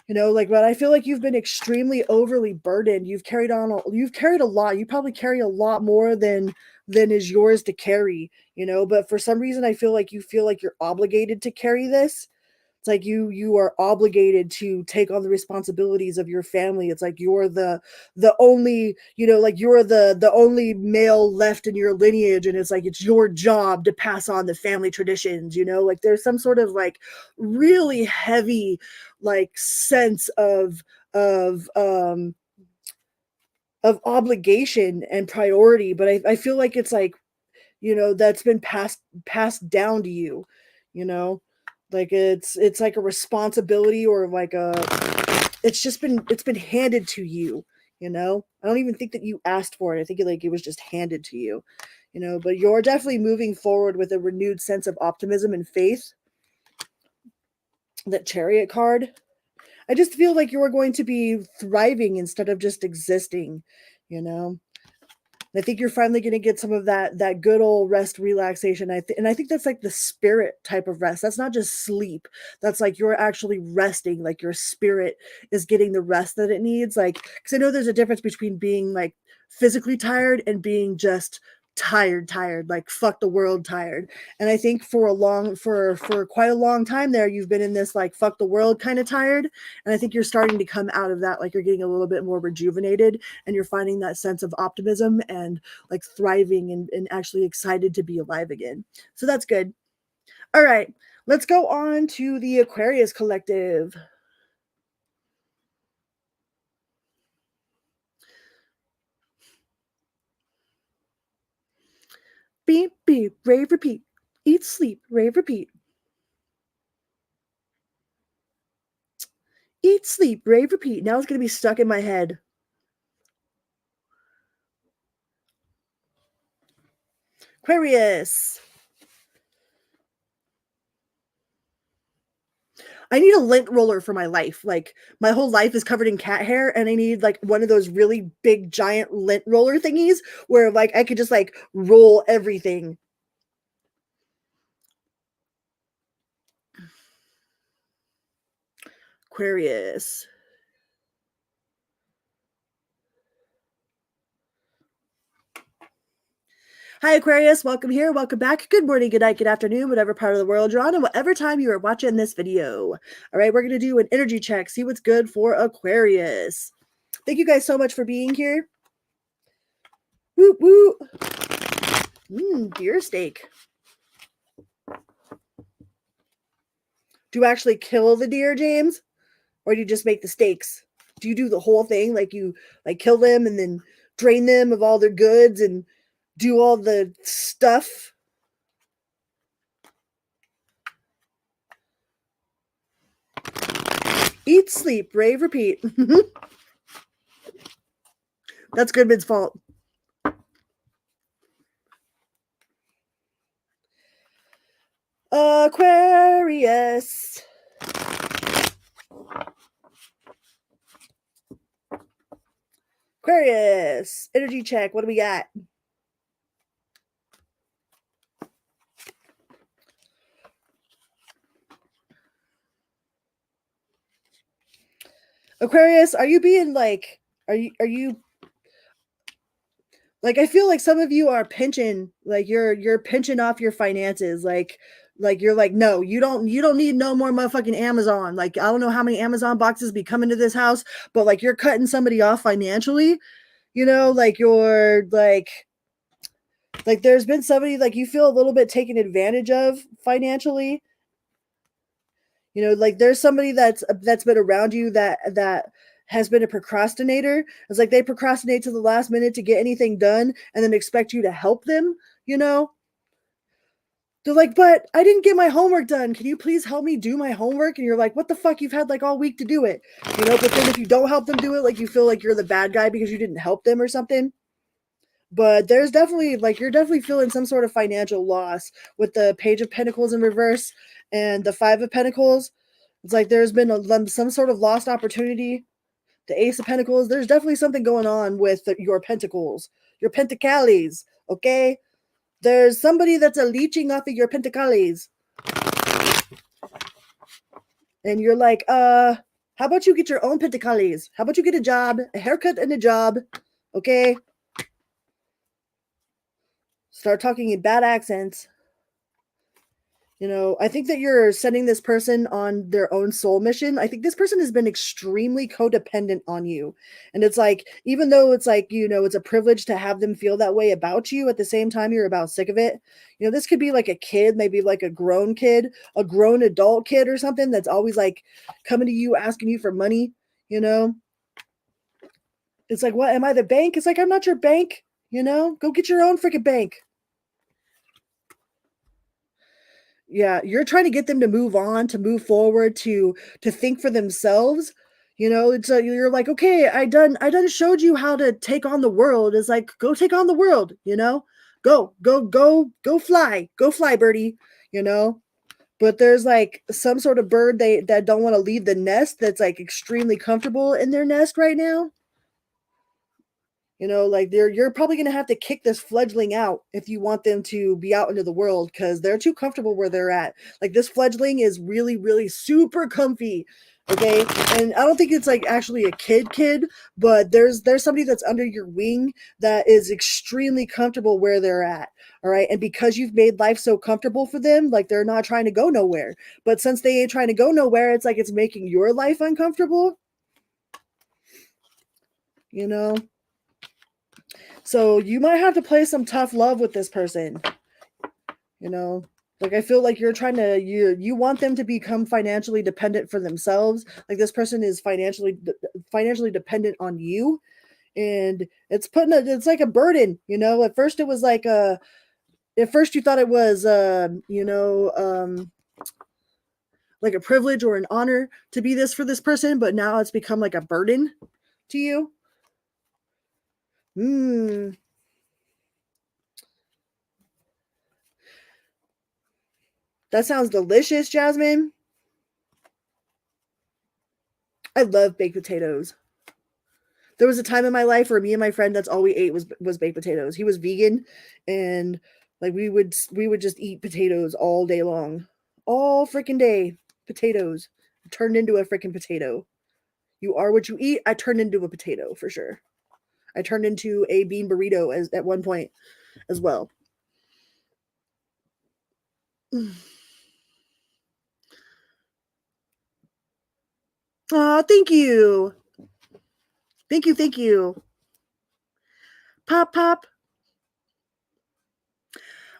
You know, like, but I feel like you've been extremely overly burdened. You've carried a lot. You probably carry a lot more than is yours to carry, you know, but for some reason I feel like you feel like you're obligated to carry this. It's like you are obligated to take on the responsibilities of your family. It's like you're the only, you know, like you're the only male left in your lineage, and it's like it's your job to pass on the family traditions, you know? Like there's some sort of like really heavy like sense of um of obligation and priority, but I feel like it's like, you know, that's been passed down to you, you know, like it's like a responsibility, or like it's been handed to you, you know. I don't even think that you asked for it. I think it was just handed to you, you know. But you're definitely moving forward with a renewed sense of optimism and faith. That Chariot card, I just feel like you're going to be thriving instead of just existing, you know. And I think you're finally going to get some of that good old rest, relaxation. And I think that's like the spirit type of rest. That's not just sleep. That's like you're actually resting. Like your spirit is getting the rest that it needs. Like, because I know there's a difference between being like physically tired and being just tired, like fuck the world tired. And I think for quite a long time there, you've been in this like fuck the world kind of tired. And I think you're starting to come out of that, like you're getting a little bit more rejuvenated, and you're finding that sense of optimism and like thriving and actually excited to be alive again. So that's good. All right, let's go on to the Aquarius collective. Beep, beep, rave, repeat. Eat, sleep, rave, repeat. Eat, sleep, rave, repeat. Now it's going to be stuck in my head. Aquarius. I need a lint roller for my life. Like my whole life is covered in cat hair, and I need like one of those really big giant lint roller thingies where like I could just like roll everything. Aquarius. Hi, Aquarius. Welcome here. Welcome back. Good morning, good night, good afternoon, whatever part of the world you're on, and whatever time you are watching this video. All right, we're going to do an energy check, see what's good for Aquarius. Thank you guys so much for being here. Woo woo. Deer steak. Do you actually kill the deer, James? Or do you just make the steaks? Do you do the whole thing? Like you like kill them and then drain them of all their goods and do all the stuff? Eat, sleep, rave, repeat. That's Goodman's fault. Aquarius. Aquarius. Energy check. What do we got? Aquarius, are you being like, are you like, I feel like some of you are pinching, like you're pinching off your finances, like you're like, no, you don't need no more motherfucking Amazon. Like I don't know how many Amazon boxes be coming to this house, but like you're cutting somebody off financially, you know, like you're like there's been somebody like you feel a little bit taken advantage of financially. You know, like there's somebody that's been around you that has been a procrastinator. It's like they procrastinate to the last minute to get anything done and then expect you to help them, you know? They're like, but I didn't get my homework done. Can you please help me do my homework? And you're like, what the fuck? You've had like all week to do it. You know, but then if you don't help them do it, like you feel like you're the bad guy because you didn't help them or something. But there's definitely, like, you're definitely feeling some sort of financial loss with the Page of Pentacles in reverse and the Five of Pentacles. It's like there's been some sort of lost opportunity. The Ace of Pentacles, there's definitely something going on with your pentacles, your pentacles, okay? There's somebody that's leeching off of your pentacles. And you're like, how about you get your own pentacles? How about you get a job, a haircut and a job, okay? Start talking in bad accents. You know, I think that you're sending this person on their own soul mission. I think this person has been extremely codependent on you. And it's like, even though it's like, you know, it's a privilege to have them feel that way about you, at the same time, you're about sick of it. You know, this could be like a kid, maybe like a grown kid, a grown adult kid or something that's always like coming to you, asking you for money, you know? It's like, what? Am I the bank? It's like, I'm not your bank, you know? Go get your own freaking bank. Yeah, you're trying to get them to move on, to move forward, to think for themselves. You know, it's you're like, okay, I done showed you how to take on the world. It's like, go take on the world, you know? Go fly, birdie, you know? But there's like some sort of bird that don't want to leave the nest that's like extremely comfortable in their nest right now. You know, like you're probably going to have to kick this fledgling out if you want them to be out into the world, because they're too comfortable where they're at. Like, this fledgling is really, really super comfy. Okay. And I don't think it's like actually a kid, but there's somebody that's under your wing that is extremely comfortable where they're at. All right. And because you've made life so comfortable for them, like, they're not trying to go nowhere. But since they ain't trying to go nowhere, it's like it's making your life uncomfortable. You know? So you might have to play some tough love with this person. You know, like, I feel like you're trying to, you want them to become financially dependent for themselves. Like, this person is financially dependent on you, and it's it's like a burden. You know, at first it was like at first you thought it was like a privilege or an honor to be this for this person, but now it's become like a burden to you. That sounds delicious, Jasmine. I love baked potatoes. There was a time in my life where me and my friend, that's all we ate was baked potatoes. He was vegan, and like we would just eat potatoes all day long. All freaking day. Potatoes. I turned into a freaking potato. You are what you eat. I turned into a potato for sure. I turned into a bean burrito at one point as well. Oh, thank you. Thank you. Pop, pop.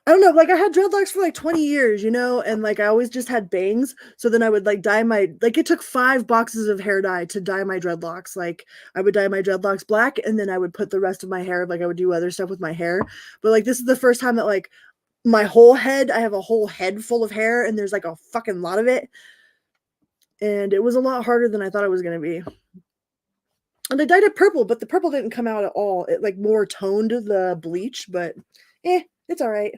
I don't know, like, I had dreadlocks for like 20 years, you know, and like I always just had bangs. So then I would like dye like, it took 5 boxes of hair dye to dye my dreadlocks. Like, I would dye my dreadlocks black, and then I would put the rest of my hair, like, I would do other stuff with my hair. But like, this is the first time that like my whole head, I have a whole head full of hair, and there's like a fucking lot of it. And it was a lot harder than I thought it was going to be. And I dyed it purple, but the purple didn't come out at all. It like more toned the bleach, but it's all right.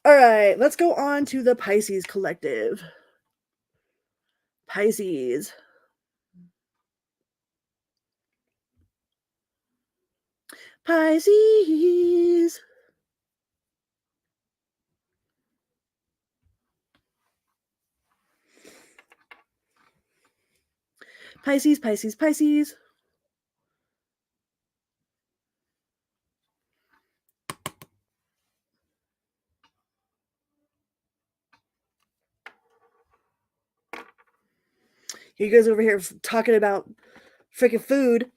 All right, let's go on to the Pisces collective. Pisces. Pisces. Pisces, Pisces, Pisces. You guys over here talking about freaking food.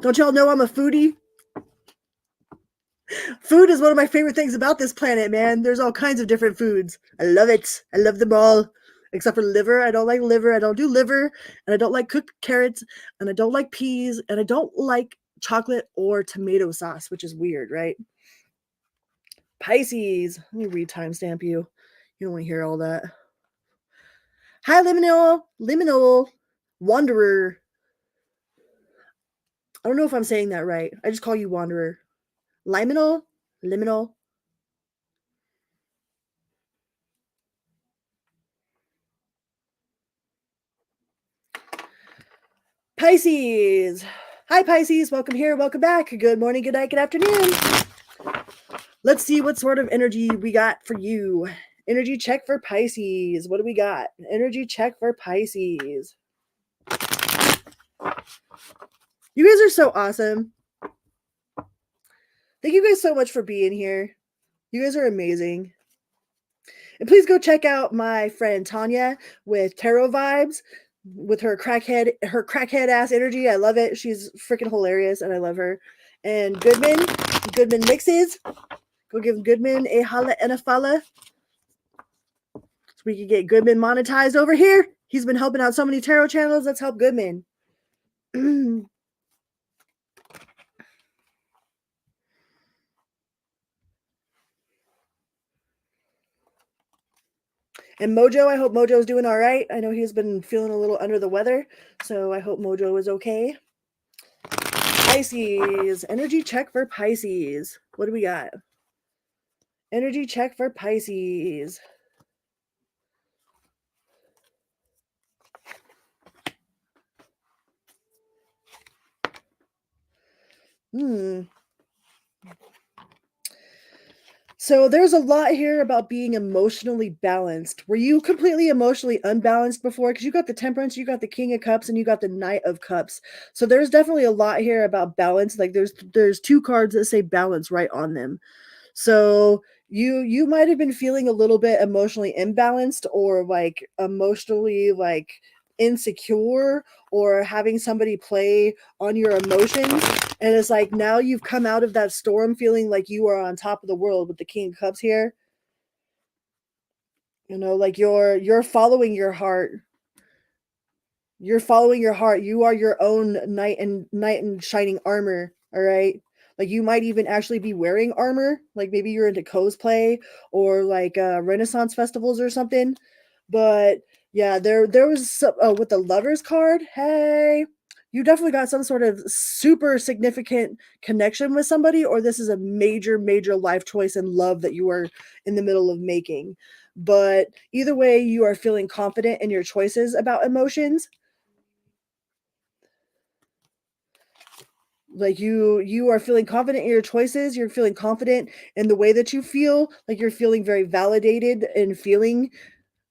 Don't y'all know I'm a foodie? Food is one of my favorite things about this planet, man. There's all kinds of different foods. I love it. I love them all. Except for liver. I don't like liver. I don't do liver. And I don't like cooked carrots. And I don't like peas. And I don't like chocolate or tomato sauce, which is weird, right? Pisces. Let me re-timestamp you. You don't want to hear all that. Hi, Liminal. Wanderer. I don't know if I'm saying that right. I just call you Wanderer. Liminal? Liminal? Pisces. Hi, Pisces. Welcome here. Welcome back. Good morning, good night, good afternoon. Let's see what sort of energy we got for you. Energy check for Pisces. What do we got? Energy check for Pisces. You guys are so awesome. Thank you guys so much for being here. You guys are amazing. And please go check out my friend Tanya with Tarot Vibes with her crackhead ass energy. I love it. She's freaking hilarious and I love her. And Goodman Mixes. Go give Goodman a holla and a follow. So we can get Goodman monetized over here. He's been helping out so many tarot channels. Let's help Goodman. And Mojo, I hope Mojo's doing all right. I know he's been feeling a little under the weather, so I hope Mojo is okay. Pisces. Energy check for Pisces. What do we got? Energy check for Pisces. So there's a lot here about being emotionally balanced. Were you completely emotionally unbalanced before? Because you got the Temperance, you got the King of Cups, and you got the Knight of Cups. So there's definitely a lot here about balance. Like there's two cards that say balance right on them. So you might have been feeling a little bit emotionally imbalanced or like emotionally like insecure or having somebody play on your emotions, and it's like now you've come out of that storm feeling like you are on top of the world with the King of Cups here. You know, like you're following your heart. You're following your heart. You are your own knight in shining armor. All right. Like you might even actually be wearing armor. Like maybe you're into cosplay or like Renaissance festivals or something. But yeah, there was some, with the Lovers card. Hey, you definitely got some sort of super significant connection with somebody, or this is a major life choice and love that you are in the middle of making. But either way, you are feeling confident in your choices about emotions. Like you are feeling confident in your choices, you're feeling confident in the way that you feel, like you're feeling very validated and feeling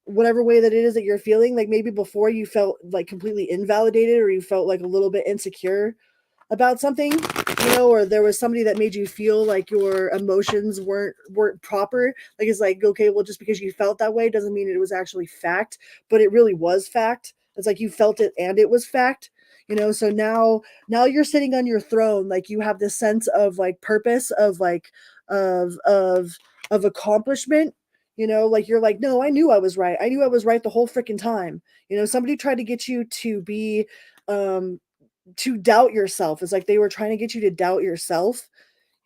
whatever way that it is that you're feeling. Like maybe before you felt like completely invalidated or you felt like a little bit insecure about something, you know, or there was somebody that made you feel like your emotions weren't proper. Like it's like, okay, well, just because you felt that way doesn't mean it was actually fact, but it really was fact. It's like you felt it and it was fact, you know. So now you're sitting on your throne, like you have this sense of like purpose, of like of accomplishment, you know, like you're like, no, I knew I was right. I knew I was right the whole freaking time. You know, somebody tried to get you um to doubt yourself. It's like they were trying to get you to doubt yourself,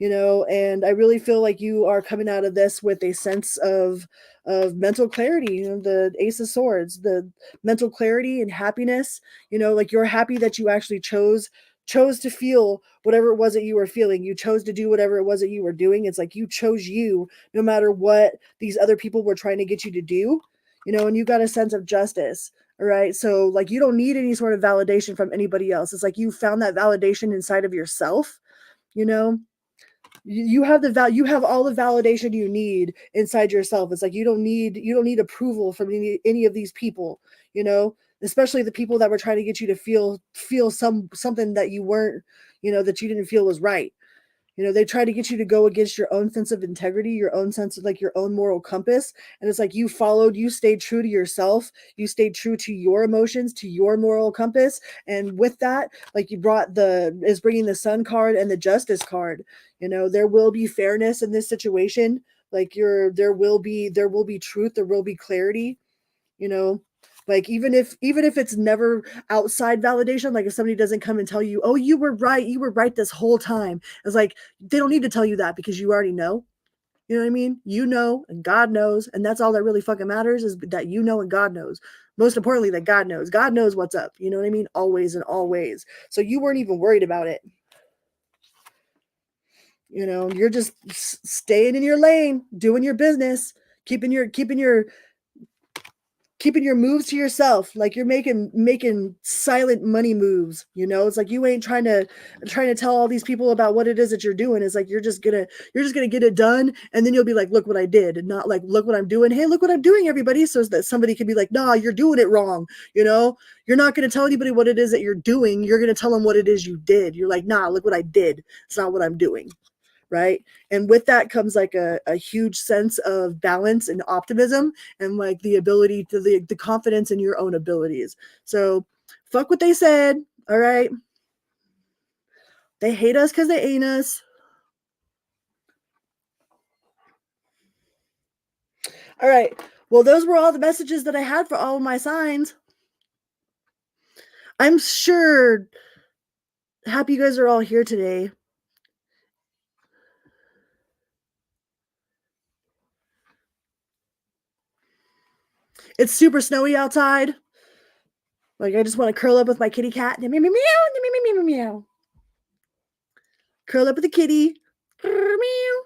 you know. And I really feel like you are coming out of this with a sense of mental clarity, you know, the Ace of Swords, the mental clarity and happiness, you know, like you're happy that you actually chose to feel whatever it was that you were feeling. You chose to do whatever it was that you were doing. It's like you chose you no matter what these other people were trying to get you to do, you know. And you got a sense of justice. All right. So like you don't need any sort of validation from anybody else. It's like you found that validation inside of yourself, you know. You have you have all the validation you need inside yourself. It's like you don't need approval from any of these people, you know, especially the people that were trying to get you to feel something that you weren't, you know, that you didn't feel was right. You know, they try to get you to go against your own sense of integrity, your own sense of like your own moral compass. And it's like you stayed true to yourself. You stayed true to your emotions, to your moral compass. And with that, like you bringing the Sun card and the Justice card. You know, there will be fairness in this situation. Like there will be truth, there will be clarity, you know. Like even if it's never outside validation, like if somebody doesn't come and tell you, oh, you were right this whole time, it's like they don't need to tell you that because you already know. You know what I mean? You know, and God knows. And that's all that really fucking matters, is that you know and God knows. Most importantly, that God knows. God knows what's up. You know what I mean? Always and always. So you weren't even worried about it. You know, you're just staying in your lane, doing your business, keeping your moves to yourself. Like you're making silent money moves. You know, it's like you ain't trying to tell all these people about what it is that you're doing. It's like you're just gonna get it done, and then you'll be like, look what I did, and not like, look what I'm doing. Hey, look what I'm doing, everybody, so that somebody can be like, nah, you're doing it wrong. You know, you're not gonna tell anybody what it is that you're doing. You're gonna tell them what it is you did. You're like, nah, look what I did. It's not what I'm doing. Right. And with that comes like a huge sense of balance and optimism, and like the ability to the confidence in your own abilities. So fuck what they said. All right. They hate us because they ain't us. All right. Well, those were all the messages that I had for all of my signs. I'm sure happy you guys are all here today. It's super snowy outside. Like I just want to curl up with my kitty cat. Meow, meow, meow, meow, meow, meow. Curl up with the kitty. Meow.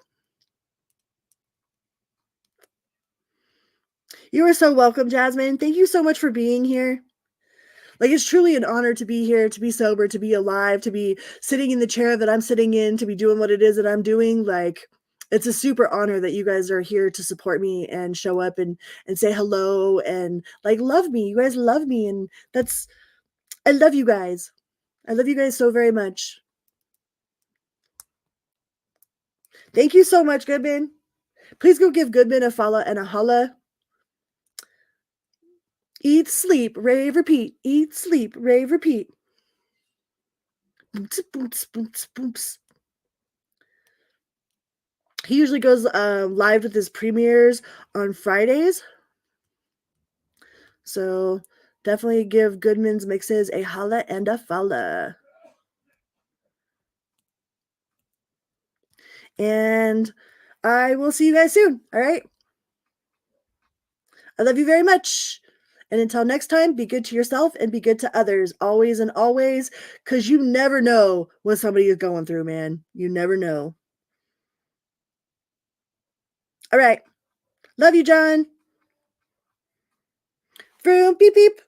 You are so welcome, Jasmine. Thank you so much for being here. Like, it's truly an honor to be here, to be sober, to be alive, to be sitting in the chair that I'm sitting in, to be doing what it is that I'm doing. Like, it's a super honor that you guys are here to support me and show up and say hello and like love me. You guys love me, and I love you guys. I love you guys so very much. Thank you so much, Goodman. Please go give Goodman a follow and a holla. Eat, sleep, rave, repeat. Eat, sleep, rave, repeat. Boots, boots, boots, boots. He usually goes live with his premieres on Fridays. So definitely give Goodman's Mixes a holla and a follow. And I will see you guys soon. All right. I love you very much. And until next time, be good to yourself and be good to others, always and always, because you never know what somebody is going through, man. You never know. All right. Love you, John. Vroom, beep, beep.